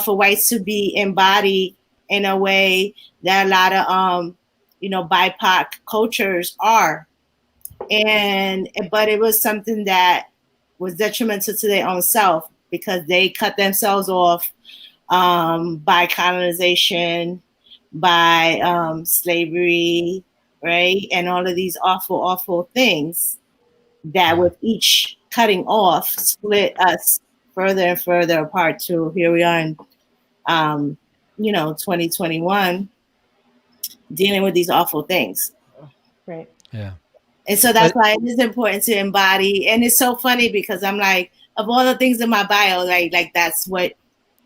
for whites to be embodied in a way that a lot of, BIPOC cultures are. But it was something that was detrimental to their own self because they cut themselves off by colonization, by slavery, right? And all of these awful, awful things that with each cutting off split us further and further apart to here we are in, 2021 dealing with these awful things. Right. Yeah. And so that's why it is important to embody. And it's so funny because I'm like, of all the things in my bio, like that's what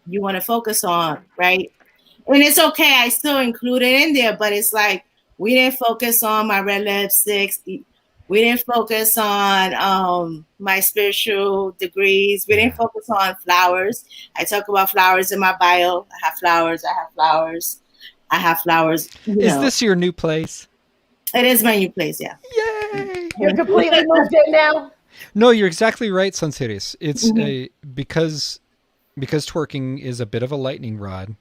you want to focus on, right? And it's okay, I still include it in there, but it's like we didn't focus on my red lipsticks. We didn't focus on my spiritual degrees. We didn't focus on flowers. I talk about flowers in my bio. I have flowers. Is this your new place? It is my new place, yeah. Yay! You're completely moved in now? No, you're exactly right, Sonsiris. It's because twerking is a bit of a lightning rod.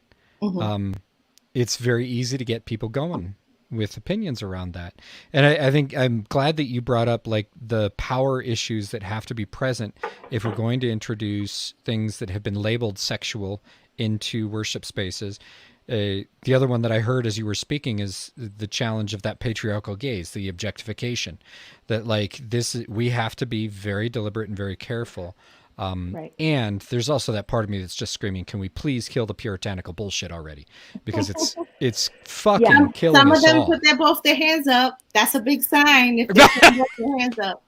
It's very easy to get people going with opinions around that. And I think I'm glad that you brought up like the power issues that have to be present if we're going to introduce things that have been labeled sexual into worship spaces. The other one that I heard as you were speaking is the challenge of that patriarchal gaze, the objectification, that like this, we have to be very deliberate and very careful. And there's also that part of me that's just screaming, can we please kill the puritanical bullshit already? Because it's fucking killing Some of us them all. put both their hands up. That's a big sign if they put both their hands up.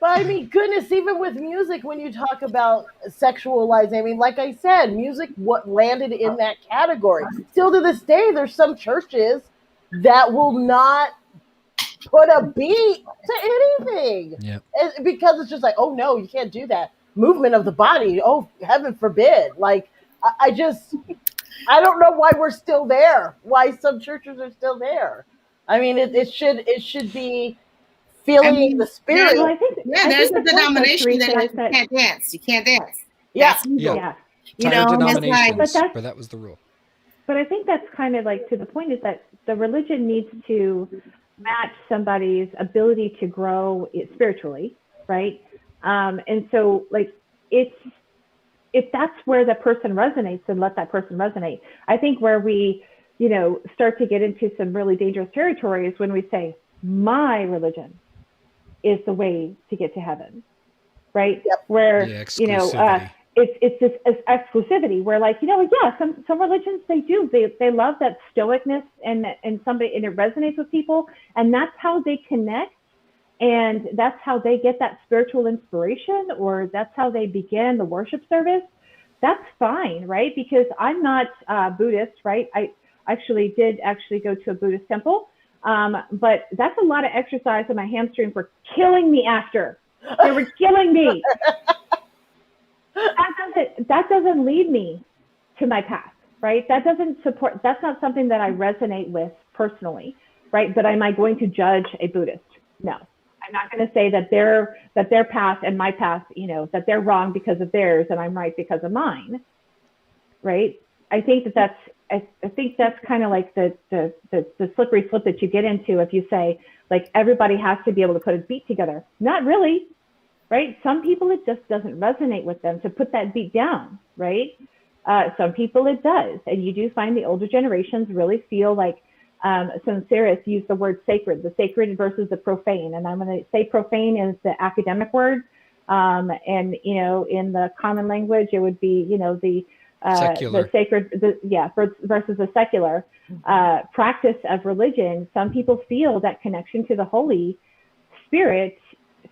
But I mean, goodness, even with music, when you talk about sexualizing, I mean, like I said, music what landed in that category. Still to this day, there's some churches that will not put a beat to anything. Because it's just like, oh no, you can't do that. Movement of the body, oh, heaven forbid. Like, I don't know why we're still there. Why some churches are still there. I mean, it should be feeling the spirit. There's a denomination that you can't dance. You can't dance. Entire denominations, but that was the rule. But I think that's kind of like to the point is that the religion needs to match somebody's ability to grow spiritually, right? And so like if that's where the person resonates, then let that person resonate. I think where we start to get into some really dangerous territories when we say, my religion is the way to get to heaven, right? Yep. Where, exclusivity. It's this exclusivity where some religions, they love that stoicness and it resonates with people, and that's how they connect, and that's how they get that spiritual inspiration, or that's how they begin the worship service. That's fine, right? Because I'm not Buddhist, right? I did go to a Buddhist temple, but that's a lot of exercise, and my hamstrings were killing me after. They were killing me. That doesn't lead me to my path, right? That's not something that I resonate with personally, right? But am I going to judge a Buddhist? No, I'm not going to say that their path and my path, that they're wrong because of theirs and I'm right because of mine, right? I think that's kind of like the slippery slope that you get into if you say, like, everybody has to be able to put a beat together. Not really. Right? Some people, it just doesn't resonate with them to put that beat down, right? Some people it does. And you do find the older generations really feel like Sonsiris used the word sacred, the sacred versus the profane. And I'm going to say profane is the academic word. And, in the common language, it would be, the sacred, versus the secular practice of religion. Some people feel that connection to the Holy Spirit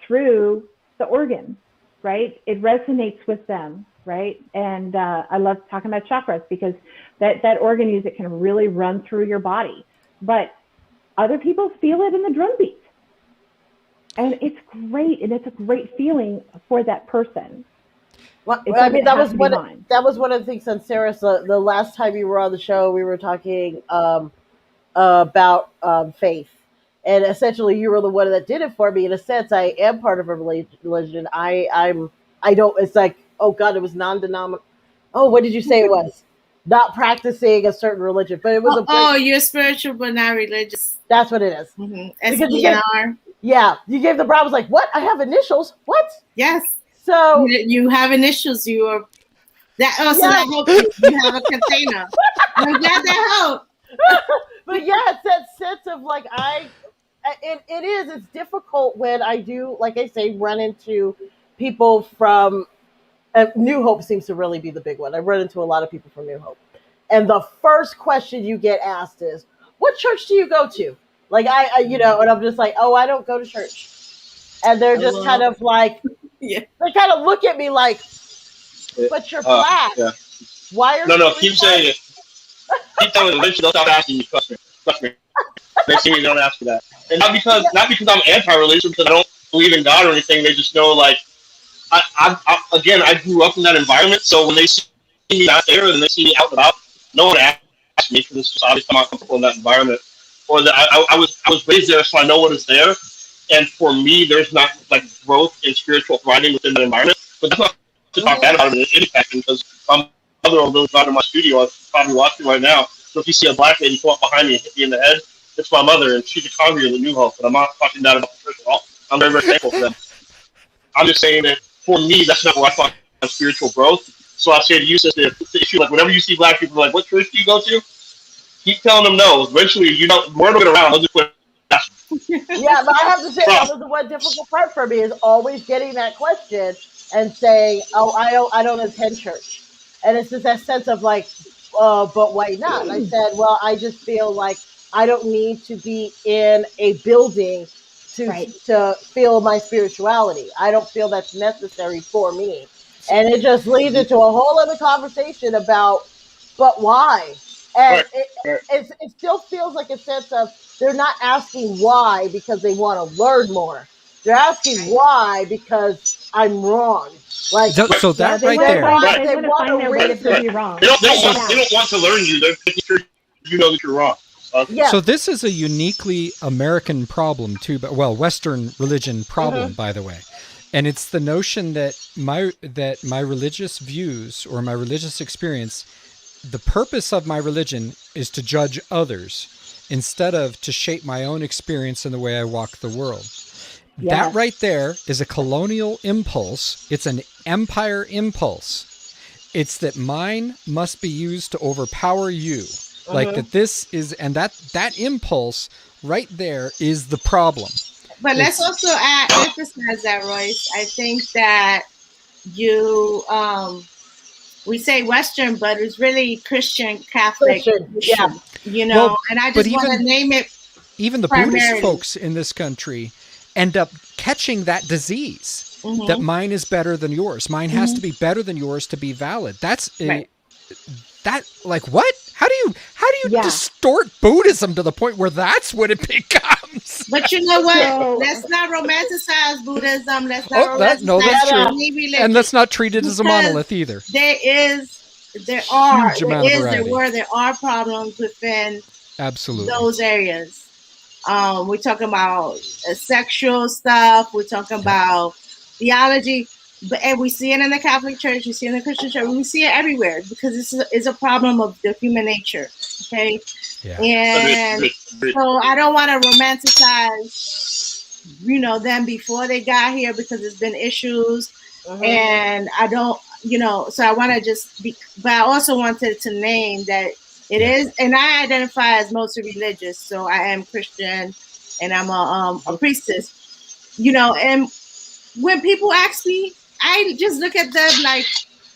through the organ, right? It resonates with them, right? And I love talking about chakras because that organ music can really run through your body. But other people feel it in the drum beat. And it's great, and it's a great feeling for that person. Well, I mean, that was one of the things, Sonsiris, the last time you were on the show, we were talking about faith. And essentially, you were the one that did it for me. In a sense, I am part of a religion. I don't. It's like, oh God, it was non-denominational. Oh, what did you say it was? Not practicing a certain religion, but it was you're spiritual but not religious. That's what it is. Mm-hmm. SENR. You gave the Brahmins like, what? I have initials. What? Yes. So you have initials. You are that. Also, that helps you have a container. I'm glad that helped. But yeah, it's that sense of like it's difficult when I do, like I say, run into people from New Hope seems to really be the big one. I run into a lot of people from New Hope. And the first question you get asked is, what church do you go to? Like and I'm just like, oh, I don't go to church. And they're just kind of like, they kind of look at me like, but you're black. Yeah. Why are No, keep saying it. Keep telling them, eventually they'll stop asking you. Trust me. Next thing you don't ask for that. And not because I'm anti-religion, because I don't believe in God or anything. They just know, like, I grew up in that environment. So when they see me out there and they see me out and about, no one asks me, because it's just obviously I'm not comfortable in that environment. Or that I was raised there, so I know what is there. And for me, there's not like growth in spiritual thriving within the environment. But that's not to talk bad about it in any fashion, because my mother, although it's not in my studio, I'm probably watching right now. So if you see a black lady come up behind me and hit me in the head, it's my mother, and she's a congregant in the New Hope. But I'm not talking down about the church at all. I'm very, very thankful for them. I'm just saying that for me, that's not where I find spiritual growth. So I say to you, sister, the issue, like whenever you see black people, like, what church do you go to? Keep telling them no. Eventually, word will get around. They'll just quit. Yeah, but I have to say, that was the one difficult part for me, is always getting that question and saying, oh, I don't attend church. And it's just that sense of like, but why not? And I said, well, I just feel like I don't need to be in a building to feel my spirituality. I don't feel that's necessary for me. And it just leads into a whole other conversation about, but why? And it still feels like a sense of, they're not asking why because they want to learn more. They're asking why because I'm wrong. Like, so that right there. They want to find their way to prove you wrong. They don't want to learn you. They're making sure you know that you're wrong. So this is a uniquely American problem too, but Western religion problem, by the way. And it's the notion that my religious views or my religious experience, the purpose of my religion is to judge others instead of to shape my own experience in the way I walk the world. Yeah. That right there is a colonial impulse. It's an empire impulse. It's that mine must be used to overpower you. Like that this is, and that impulse right there is the problem. But let's also emphasize that, Royce. I think that you, we say Western, but it's really Christian, Catholic, yeah. you know, Well, and I just want to name it. Even the primarily. Buddhist folks in this country end up catching that disease, that mine is better than yours. Mine has to be better than yours to be valid. That's Right. that, like, what? How do you distort Buddhism to the point where that's what it becomes? But you know what? Let's not romanticize Buddhism. Let's not romanticize that's true. any religion. And let's not treat it as a monolith either. There are problems within absolutely those areas. We're talking about sexual stuff. We're talking about theology. And we see it in the Catholic Church, we see it in the Christian Church, we see it everywhere because it's a problem of the human nature. Okay. Yeah. And so I don't want to romanticize, you know, them before they got here because there's been issues. And I don't, you know, so I want to just be, but I also wanted to name that it is, and I identify as multi-religious. So I am Christian and I'm a priestess, you know, and when people ask me, I just look at them like,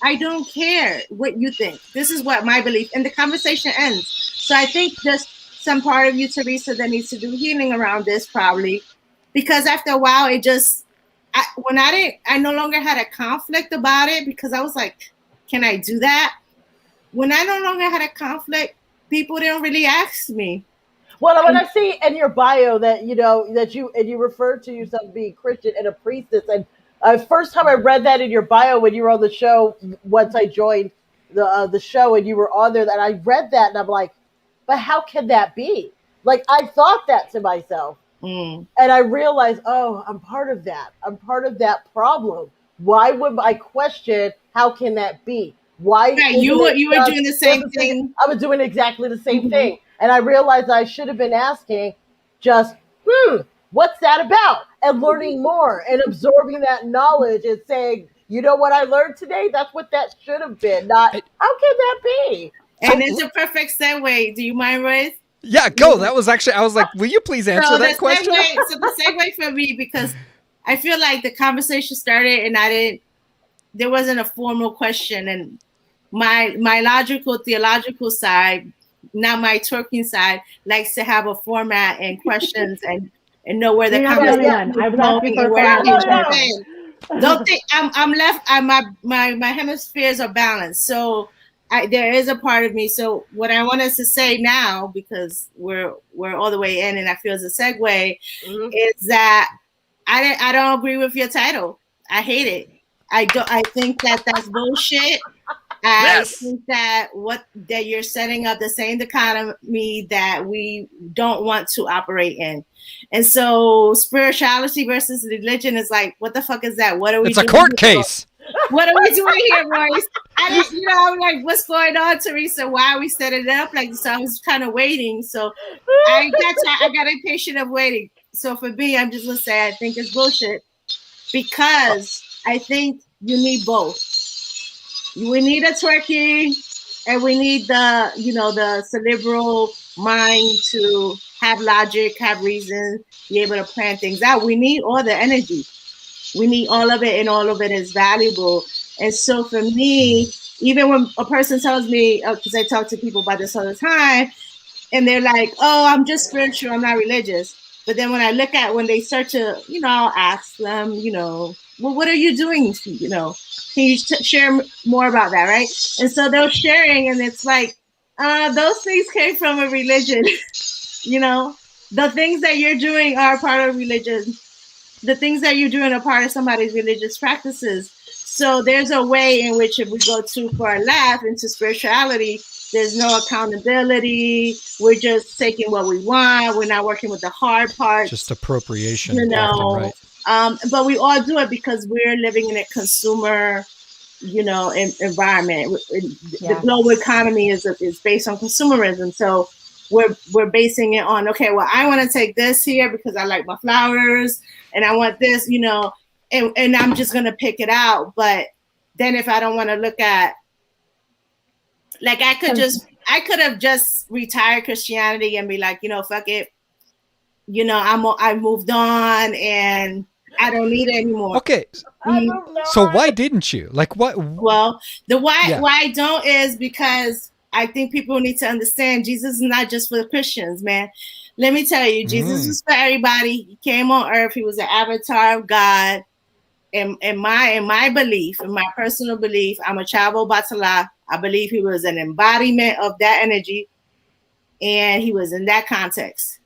I don't care what you think. This is what my belief, and the conversation ends. So I think there's some part of you, Teresa, that needs to do healing around this probably, because after a while, it just, I no longer had a conflict about it because I was like, can I do that? When I no longer had a conflict, people didn't really ask me. Well, when I see in your bio that you referred to yourself being Christian and a priestess, and first time I read that in your bio when you were on the show, once I joined the show and you were on there, and I read that and I'm like, but how can that be? Like, I thought that to myself, and I realized, oh, I'm part of that. I'm part of that problem. Why would I question? How can that be? Why? Right, you were doing the same thing. I was doing exactly the same thing. And I realized I should have been asking just, what's that about? And learning more and absorbing that knowledge and saying, you know what I learned today? That's what that should have been. Not, how can that be? And it's a perfect segue. Do you mind, Royce? Yeah, go. That was actually, I was like, will you please answer that question? So the segue for me, because I feel like the conversation started and there wasn't a formal question. And my logical, theological side, now my twerking side, likes to have a format and questions and know where the conversation is going and where I can jump in. Don't think I'm left. My hemispheres are balanced, so there is a part of me. So what I want us to say now, because we're all the way in, and I feel as a segue, is that I don't agree with your title. I hate it. I think that's bullshit. I think that you're setting up the same dichotomy that we don't want to operate in. And so spirituality versus religion is like, what the fuck is that? What are we doing? It's a court case. What are we doing here, Royce? I'm like, what's going on, Teresa? Why are we setting it up like this? So I was kind of waiting. So I got impatient of waiting. So for me, I'm just going to say I think it's bullshit because I think you need both. We need a twerking, and we need the cerebral mind to have logic, have reason, be able to plan things out. We need all the energy. We need all of it, and all of it is valuable. And so for me, even when a person tells me, because I talk to people about this all the time, and they're like, oh, I'm just spiritual, I'm not religious. But then when I look at when they start to, I'll ask them, well, what are you doing? Can you share more about that, right? And so they're sharing, and it's like, those things came from a religion. The things that you're doing are part of religion. The things that you're doing are part of somebody's religious practices. So there's a way in which if we go too far left into spirituality, there's no accountability. We're just taking what we want. We're not working with the hard part. Just appropriation. Often, right? But we all do it because we're living in a consumer, environment. The global economy is based on consumerism. So we're basing it on, okay, well, I want to take this here because I like my flowers and I want this, and I'm just going to pick it out. But then if I don't want to look at, like, I could just I could have just retired Christianity and be like, fuck it. I moved on and I don't need it anymore. Okay. So why didn't you? Like what? Well, why I don't is because I think people need to understand Jesus is not just for the Christians, man. Let me tell you, Jesus was for everybody. He came on earth. He was an avatar of God. In my belief, in my personal belief, I'm a Chavo Batala. I believe he was an embodiment of that energy, and he was in that context.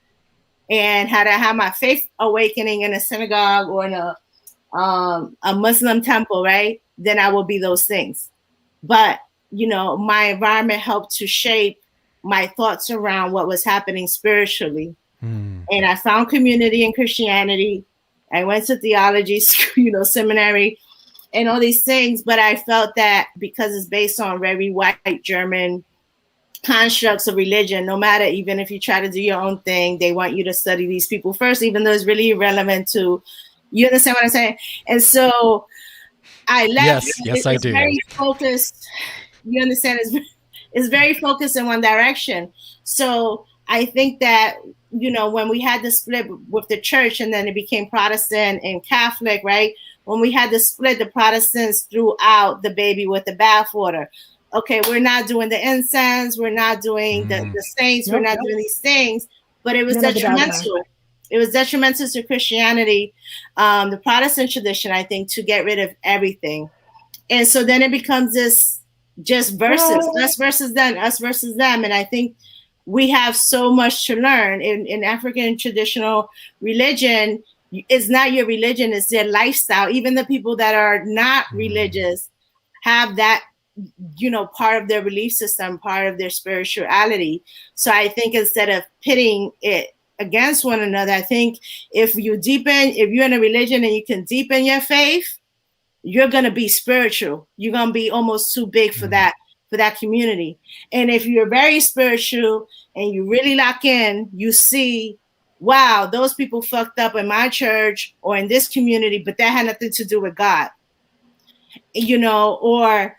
And had I had my faith awakening in a synagogue or in a Muslim temple, right, then I will be those things. But my environment helped to shape my thoughts around what was happening spiritually. And I found community in Christianity. I went to theology, seminary and all these things. But I felt that because it's based on very white German constructs of religion, no matter, even if you try to do your own thing, they want you to study these people first, even though it's really irrelevant to, you understand what I'm saying? And so I left. Yes, I do. Very focused. You understand? It's very focused in one direction. So I think that, when we had the split with the church and then it became Protestant and Catholic, right? When we had the split, the Protestants threw out the baby with the bathwater. Okay, we're not doing the incense. We're not doing the saints. We're not doing these things. But it was detrimental. It was detrimental to Christianity, the Protestant tradition, I think, to get rid of everything. And so then it becomes this just versus, us versus them, us versus them. And I think we have so much to learn in African traditional religion. It's not your religion, it's their lifestyle. Even the people that are not religious have that, part of their belief system, part of their spirituality. So I think instead of pitting it against one another, I think if you're in a religion and you can deepen your faith, you're going to be spiritual. You're going to be almost too big for that community. And if you're very spiritual and you really lock in, you see, wow, those people fucked up in my church or in this community, but that had nothing to do with God. Or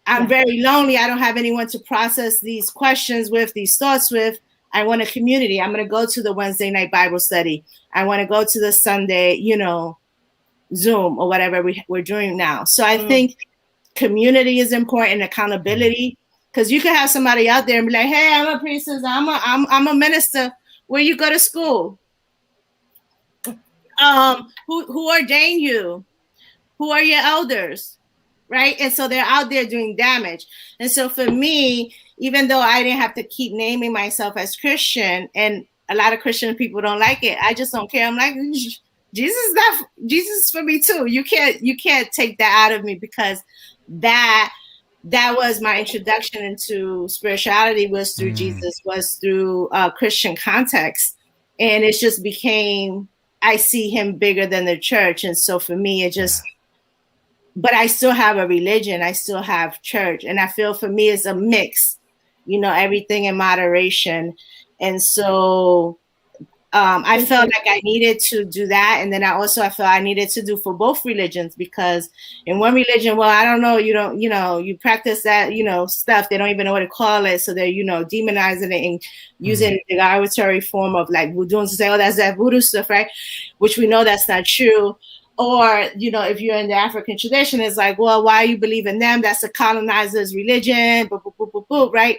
I'm very lonely. I don't have anyone to process these questions with, these thoughts with. I want a community. I'm going to go to the Wednesday night Bible study. I want to go to the Sunday, Zoom or whatever we're doing now. So I think community is important, accountability, because you can have somebody out there and be like, hey, I'm a priestess, I'm a minister. Where you go to school? Who ordained you? Who are your elders? Right? And so they're out there doing damage. And so for me, even though I didn't have to keep naming myself as Christian, and a lot of Christian people don't like it, I just don't care. I'm like, Jesus is for me too. You can't take that out of me, because that was my introduction into spirituality, was through Jesus, was through Christian context. And it just became, I see him bigger than the church. And so for me, it just, but I still have a religion. I still have church. And I feel for me, it's a mix, everything in moderation. And so I felt like I needed to do that. And then I felt I needed to do for both religions, because in one religion, well, I don't know, you practice that, stuff. They don't even know what to call it. So they're, demonizing it and using the arbitrary form of like voodoo to say, oh, that's that voodoo stuff, right? Which we know that's not true. Or, if you're in the African tradition, it's like, well, why you believe in them? That's a colonizer's religion, right?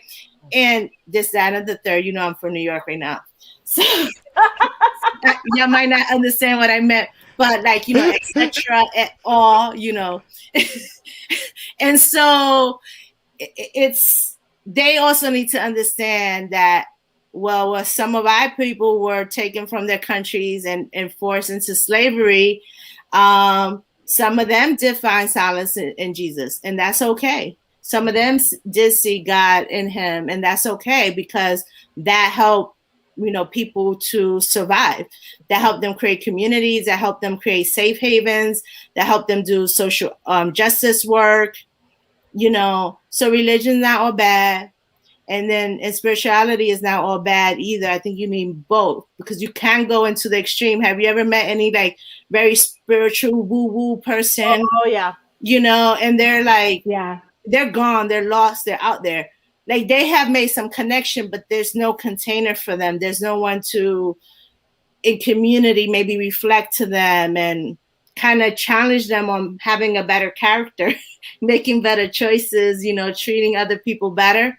And this, that, and the third, I'm from New York right now. So you might not understand what I meant, but like, etc. at all, And so they also need to understand that, well, some of our people were taken from their countries and forced into slavery. Some of them did find solace in Jesus, and that's okay. Some of them did see God in him, and that's okay, because that helped, people to survive. That helped them create communities, that helped them create safe havens, that helped them do social justice work, so religion's not all bad. And spirituality is not all bad either. I think you need both, because you can go into the extreme. Have you ever met any like very spiritual woo-woo person? Oh yeah. And they're like, they're gone, they're lost, they're out there. like they have made some connection, but there's no container for them. There's no one to, in community, maybe reflect to them and kind of challenge them on having a better character, making better choices, treating other people better.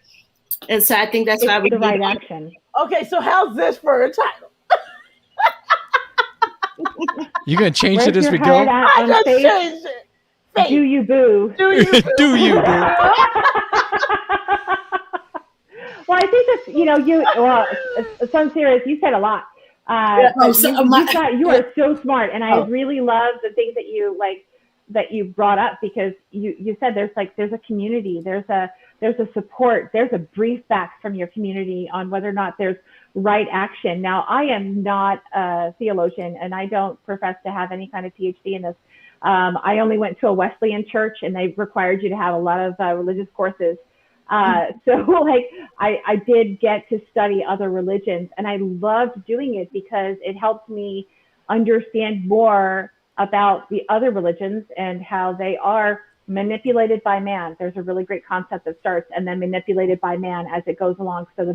And so I think that's why we the right action. Okay, so how's this for a title? You gonna change Where's it as your we head go? at I on just faith? changed it. Faith. Do you boo? Do you boo? Do you, boo? Well, I think that's, Sonsiris, you said a lot. You are so smart, and I really love the things that you brought up, because you said there's a community, there's a support, there's a brief back from your community on whether or not there's right action. Now, I am not a theologian, and I don't profess to have any kind of PhD in this. I only went to a Wesleyan church, and they required you to have a lot of religious courses. So I did get to study other religions, and I loved doing it because it helped me understand more about the other religions and how they are manipulated by man. There's a really great concept that starts and then manipulated by man as it goes along. So the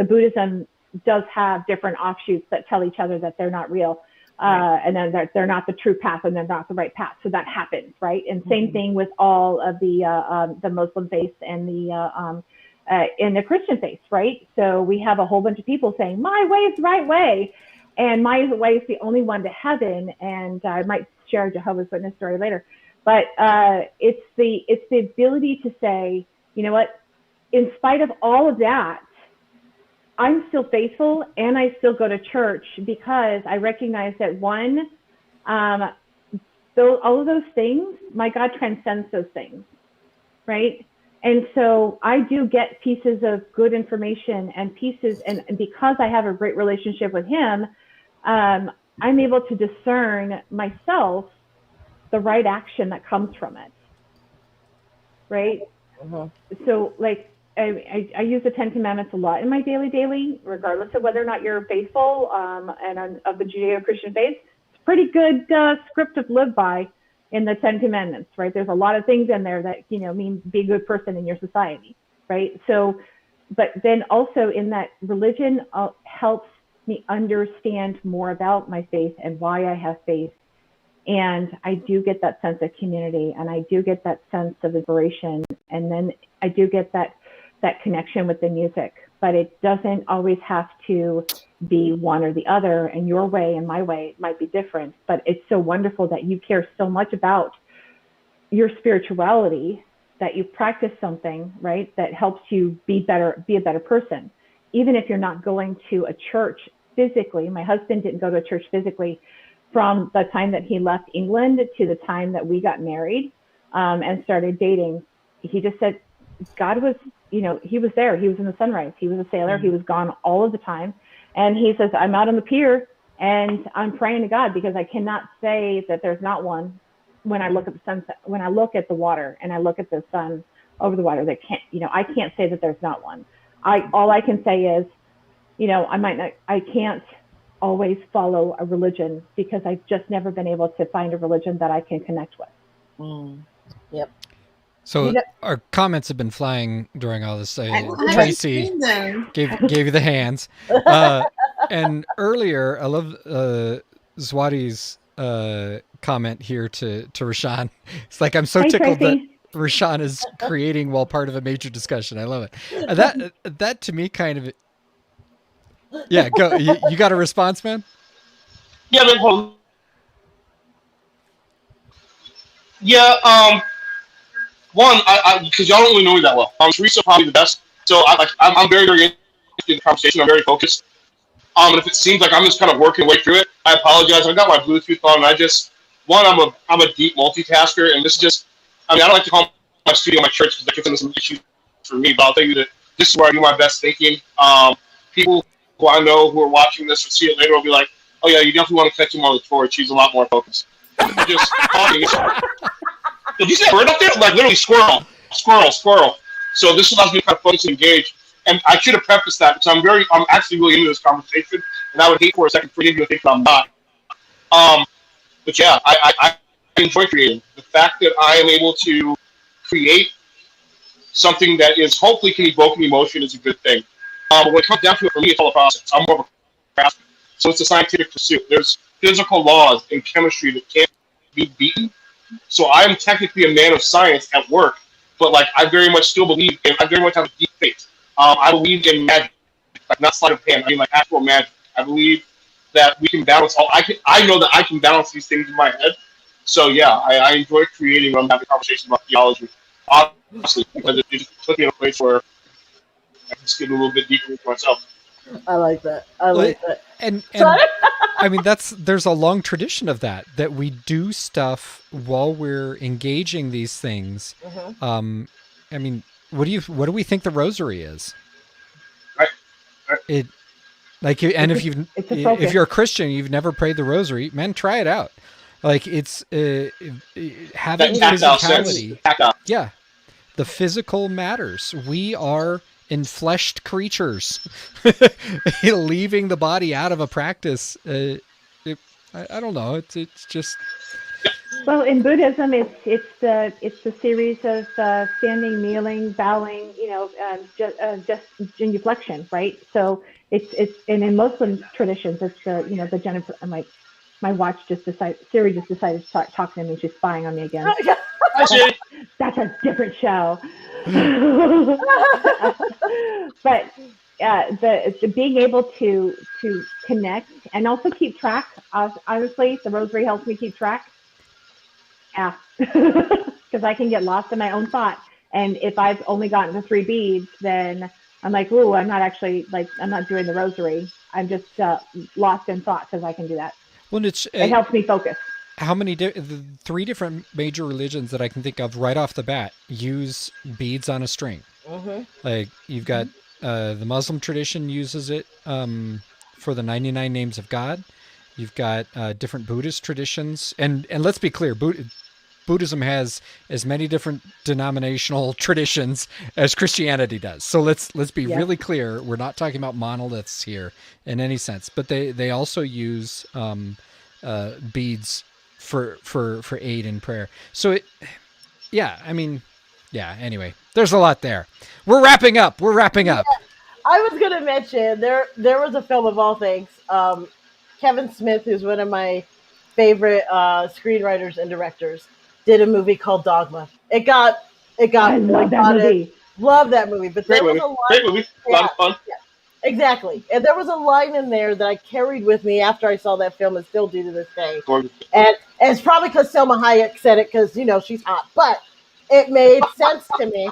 Buddhism does have different offshoots that tell each other that they're not real. And then they're not the true path and they're not the right path. So that happens, right? And same thing with all of the Muslim faith and the Christian faith, right? So we have a whole bunch of people saying, my way is the right way, and my way is the only one to heaven. And I might share a Jehovah's Witness story later, but it's the ability to say, you know what, in spite of all of that, I'm still faithful and I still go to church, because I recognize that all of those things, my God transcends those things, right? And so I do get pieces of good information and pieces, and because I have a great relationship with him, I'm able to discern myself the right action that comes from it, right? So I use the 10 Commandments a lot in my daily, regardless of whether or not you're faithful and of the Judeo-Christian faith. It's a pretty good script to live by in the 10 Commandments, right? There's a lot of things in there that, mean be a good person in your society, right? So, but then also in that, religion helps me understand more about my faith and why I have faith. And I do get that sense of community, and I do get that sense of inspiration. And then I do get that connection with the music, but it doesn't always have to be one or the other, and your way and my way might be different, but it's so wonderful that you care so much about your spirituality, that you practice something, right, that helps you be a better person. Even if you're not going to a church physically. My husband didn't go to a church physically from the time that he left England to the time that we got married and started dating. He just said God was, he was there. He was in the sunrise. He was a sailor. He was gone all of the time. And he says, I'm out on the pier and I'm praying to God, because I cannot say that there's not one when I look at the sunset, when I look at the water and I look at the sun over the water. That can't, I can't say that there's not one. All I can say is, I can't always follow a religion, because I've just never been able to find a religion that I can connect with. Yep. So our comments have been flying during all this. Tracy gave you the hands. And earlier, I love Zwadi's comment here to Rashan. It's like, I'm so tickled Tracy. that Rashan is creating while part of a major discussion. I love it. That to me kind of... Yeah, go. You got a response, man? Yeah, one, because y'all don't really know me that well. Teresa probably the best, so I'm very, very interested in the conversation. I'm very focused. And if it seems like I'm just kind of working my way through it, I apologize. I got my Bluetooth on, and I'm a deep multitasker, and this is just, I don't like to call my studio my church, because that gets into some issues for me. But I'll tell you that this is where I do my best thinking. People who I know who are watching this or see it later will be like, "Oh yeah, you definitely want to catch him on the torch. She's a lot more focused." Just talking. Did you see a bird up there? Like literally squirrel. So this allows me to kind of focus and engage. And I should have prefaced that, because I'm actually really into this conversation, and I would hate for a second for you to think that I'm not. But yeah, I enjoy creating. The fact that I am able to create something that is hopefully can evoke an emotion is a good thing. But when it comes down to it, for me, it's all a process. I'm more of a craftsman. So it's a scientific pursuit. There's physical laws in chemistry that can't be beaten. So I'm technically a man of science at work, but like I very much still believe in, I very much have a deep faith. I believe in magic, like not sleight of hand. I mean like actual magic. I believe that we can balance all. I know that I can balance these things in my head. So yeah, I enjoy creating when I'm having conversations about theology. Obviously, because it just put me in a place where I can just get a little bit deeper into myself. I like that. I like that. And I mean, there's a long tradition of that we do stuff while we're engaging these things. Mm-hmm. I mean, what do we think the rosary is? Right. It like, and if you're a Christian, you've never prayed the rosary, man, try it out. Like it's having physicality. Yeah, the physical matters. We are enfleshed creatures. Leaving the body out of a practice, I don't know. It's just. Well, in Buddhism, it's the series of standing, kneeling, bowing, just genuflection, right? So it's and in Muslim traditions, it's the Jennifer. I'm like, my watch Siri just decided to start talking to me. She's spying on me again. That's a different show. But the being able to connect and also keep track. Honestly, the rosary helps me keep track. Yeah, because I can get lost in my own thought. And if I've only gotten to 3 beads, then I'm like, ooh, I'm not doing the rosary. I'm just lost in thought because I can do that. Well, it helps me focus. How many the 3 different major religions that I can think of right off the bat use beads on a string? Mm-hmm. Like you've got the Muslim tradition uses it for the 99 names of God. You've got different Buddhist traditions, and let's be clear, Buddhism has as many different denominational traditions as Christianity does. So let's be really clear. We're not talking about monoliths here in any sense, but they also use beads for aid in prayer. So anyway, there's a lot there. We're wrapping up. Yeah. I was going to mention there was a film of all things. Kevin Smith, who's one of my favorite screenwriters and directors, did a movie called Dogma. It got I love that movie. Love that movie. But there was a line. Great movie. A lot of fun. Yeah, exactly. And there was a line in there that I carried with me after I saw that film and still do to this day. And it's probably because Selma Hayek said it because, she's hot. But it made sense to me.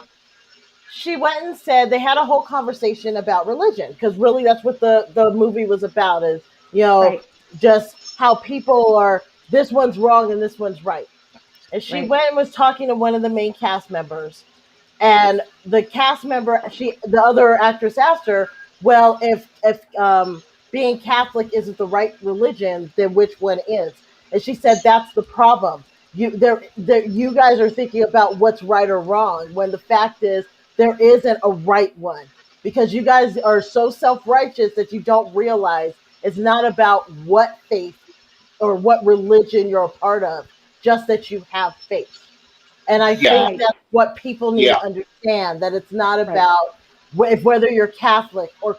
She went and said they had a whole conversation about religion because really that's what the movie was about is, just how people are, this one's wrong and this one's right. And she went and was talking to one of the main cast members, and the cast member, the other actress asked her, well, if being Catholic isn't the right religion, then which one is? And she said, that's the problem. You guys are thinking about what's right or wrong, when the fact is there isn't a right one, because you guys are so self-righteous that you don't realize it's not about what faith or what religion you're a part of, just that you have faith. And I think that's what people need to understand, that it's not about whether you're Catholic or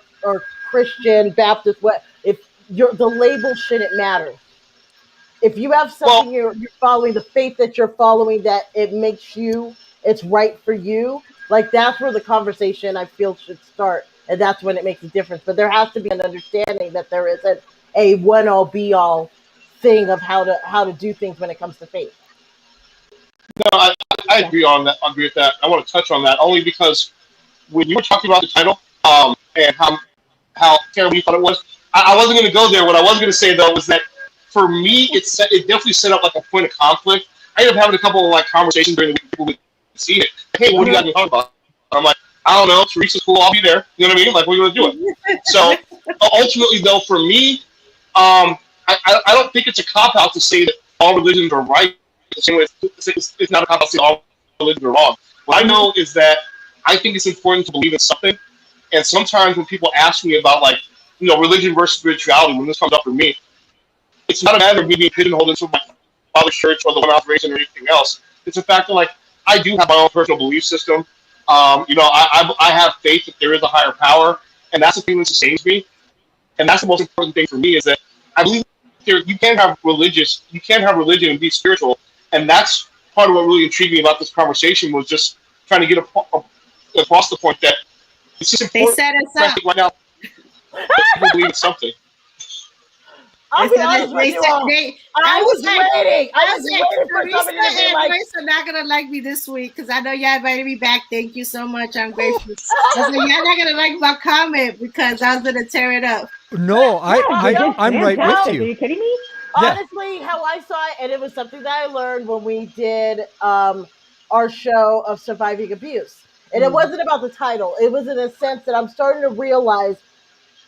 Christian, Baptist, the label shouldn't matter. If you have something you're following, the faith that you're following, that it's right for you, like that's where the conversation I feel should start. And that's when it makes a difference. But there has to be an understanding that there isn't a one-all be-all thing of how to do things when it comes to faith. No, I agree on that. I agree with that. I want to touch on that only because when you were talking about the title and how terrible you thought it was, I wasn't going to go there. What I was going to say though was that for me, it definitely set up like a point of conflict. I ended up having a couple of conversations during the week. People would see it. Hey, what do you guys talking about? I'm like, I don't know. Teresa's cool. I'll be there. You know what I mean? Like, we're going to do it. So ultimately, though, for me, I don't think it's a cop-out to say that all religions are right. It's not a cop-out to say all religions are wrong. What I know is that I think it's important to believe in something. And sometimes when people ask me about, religion versus spirituality, when this comes up for me, it's not a matter of me being pigeonholed into my father's church or the one I was raised in or anything else. It's a fact that, I do have my own personal belief system. I have faith that there is a higher power, and that's the thing that sustains me. And that's the most important thing for me is that I believe you can't have religion and be spiritual, and that's part of what really intrigued me about this conversation was just trying to get across the point that it's just important. They set us up right now. People believe in something. I'll be honest with you all. I was waiting. I was waiting for somebody to be like, Royce are not going to like me this week because I know y'all invited me back. Thank you so much. I'm grateful. I was like, y'all not going to like my comment because I was going to tear it up. No, I'm right with you. Are you kidding me? Honestly, how I saw it, and it was something that I learned when we did our show of surviving abuse. And it wasn't about the title. It was in a sense that I'm starting to realize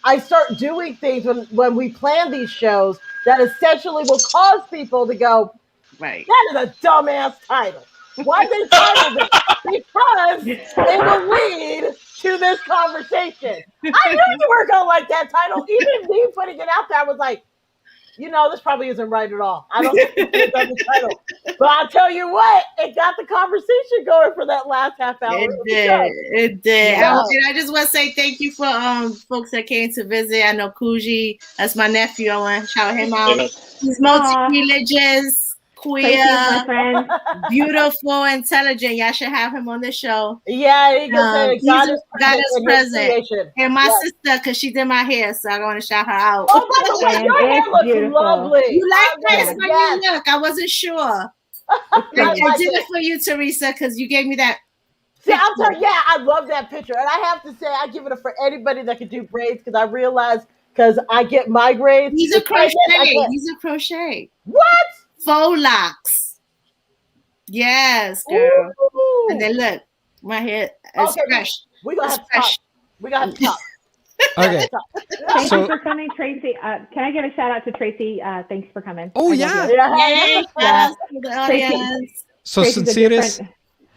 I start doing things when we plan these shows that essentially will cause people to go, right, that is a dumbass title. Why they titled it? Because it will lead to this conversation. I knew you were going to like that title. Even me putting it out there, I was like, this probably isn't right at all. I don't think it's the title. But I'll tell you what, it got the conversation going for that last half hour. It did. Yeah. I just want to say thank you for folks that came to visit. I know Kuji, that's my nephew. I want to shout him out. He's multi-religious, queer, beautiful, intelligent. Y'all should have him on the show. Yeah, he can say God is present. And my sister, because she did my hair, so I want to shout her out. Oh, by the way, your hair looks beautiful. Lovely. You like this when you look. I wasn't sure. I did it for you, Teresa, because you gave me that. See, I'm telling you, I love that picture. And I have to say, I give it for anybody that can do braids because I realize, because I get migraines. He's a crochet. What? Faux locks. Yes, girl. Ooh. And then look, my hair is fresh. We're going to have to talk. We're going to have to talk. Okay. Thank you for coming, Tracy. Can I get a shout out to Tracy? Thanks for coming. Oh, yeah. So, Sonsiris,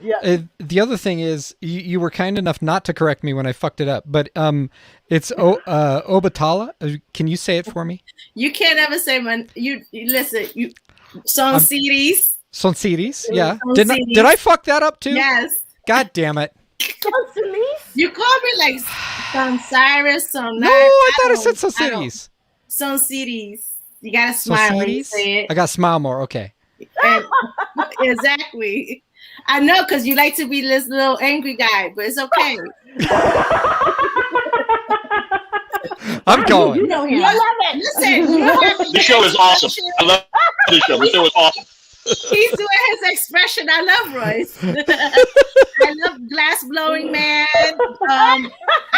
the other thing is, you were kind enough not to correct me when I fucked it up, but it's Obatala. Can you say it for me? You can't ever say listen, Sonsiris. Sonsiris, yeah. Did I fuck that up too? Yes. God damn it. Sonsiris? You called me like Sonsiris, No, I thought I said Sonsiris. Sonsiris. You gotta smile when you say it. I gotta smile more, okay. Exactly. I know, because you like to be this little angry guy, but it's okay. I'm going. You know him. I love it. Listen, the show is awesome. I love the show. The show is awesome. He's doing his expression. I love Royce. I love glass blowing man. I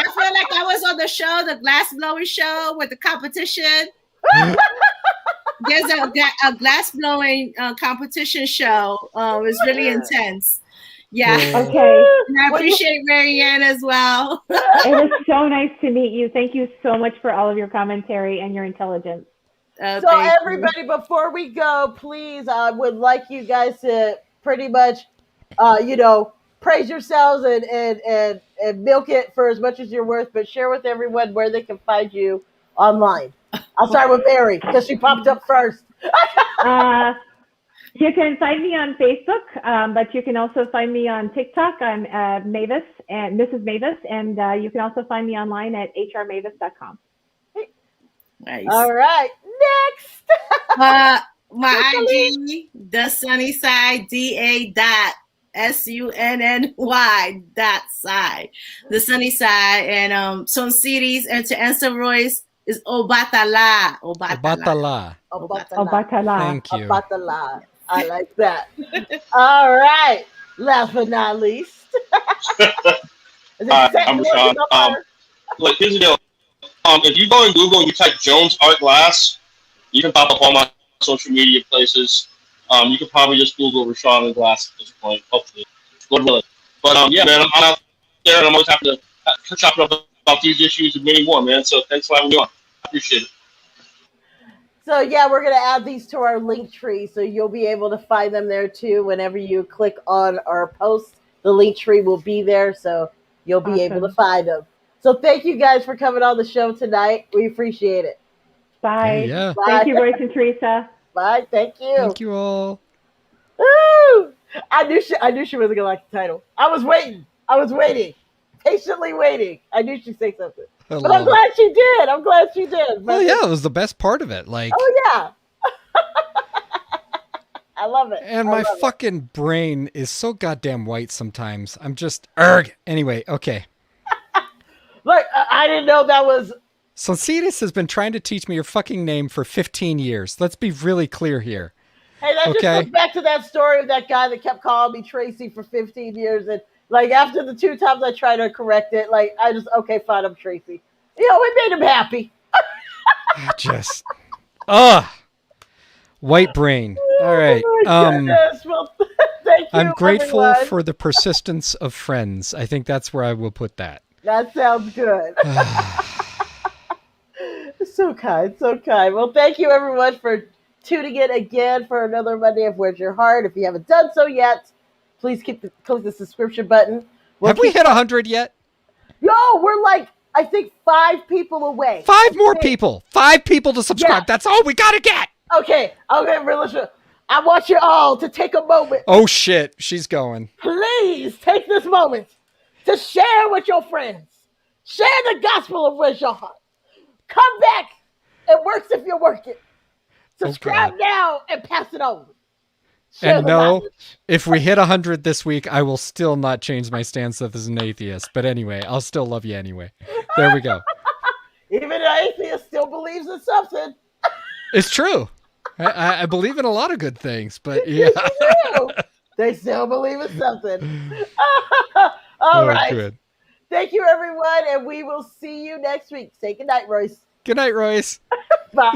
feel like I was on the show, the glass blowing show with the competition. There's a glass blowing competition show. It's really intense. Yeah. Okay. And I appreciate Marianne as well. It was so nice to meet you. Thank you so much for all of your commentary and your intelligence. So everybody, before we go, please, I would like you guys to pretty much, praise yourselves and milk it for as much as you're worth, but share with everyone where they can find you online. I'll start with Mary because she popped up first. You can find me on Facebook, but you can also find me on TikTok. I'm Mavis and Mrs. Mavis, and you can also find me online at hrmavis.com. Nice. All right, next. My IG, the Sunny Side, DA.SUNNY.side, the Sunny Side, and Sonsiris, and to answer Royce is Obatala. Obatala. Thank you. Obatala. I like that. All right. Last but not least. I'm Rashan. Look, here's the deal. If you go in Google and you type Jones Art Glass, you can pop up all my social media places. You can probably just Google Rashan and Glass at this point, hopefully. Lord willing. But yeah, man, I'm out there and I'm always happy to chop it up about these issues and many more, man. So thanks for having me on. I appreciate it. So yeah, we're going to add these to our link tree, so you'll be able to find them there too. Whenever you click on our post, the link tree will be there, so you'll be able to find them. So thank you guys for coming on the show tonight. We appreciate it. Bye. Yeah. Bye. Thank you, Royce and Teresa. Bye. Thank you. Thank you all. Woo! I knew she wasn't going to like the title. I was waiting. I was waiting, patiently waiting. I knew she'd say something. I But I'm love it. glad she did. I'm glad she did. Well, yeah, it was the best part of it. Like, Oh, yeah. I love it. and I my love it. fucking brain is so goddamn white sometimes. I'm just, erg. Anyway, okay. Look, I didn't know that was... Sonsiris has been trying to teach me your fucking name for 15 years. Let's be really clear here. Hey, that just Okay. goes back to that story of that guy that kept calling me Tracy for 15 years. And, like, after the 2 times I tried to correct it, like, I just, okay, fine, I'm Tracy. You know, it made him happy. Just, white brain. All right. Oh, my goodness. Well, thank you, I'm grateful everyone. for the persistence of friends. I think that's where I will put that. That sounds good. So kind, so kind. Well, thank you, everyone, for tuning in again for another Monday of Where's Your Heart. If you haven't done so yet, please click the subscription button. Have we hit 100 yet? Yo, we're like, I think 5 people away. 5 more people. 5 people to subscribe. Yeah. That's all we got to get. Okay, Melissa, I want you all to take a moment. Oh, shit. She's going. Please take this moment to share with your friends. Share the gospel of Where's Your Heart. Come back. It works if you're working. Subscribe now and pass it on. Share And the no, knowledge. if we hit 100 this week, I will still not change my stance as an atheist. But anyway, I'll still love you anyway. There we go. Even an atheist still believes in something. It's true. I believe in a lot of good things, but yeah. They still believe in something. All right. Good. Thank you, everyone, and we will see you next week. Say goodnight, Royce. Good night, Royce. Bye.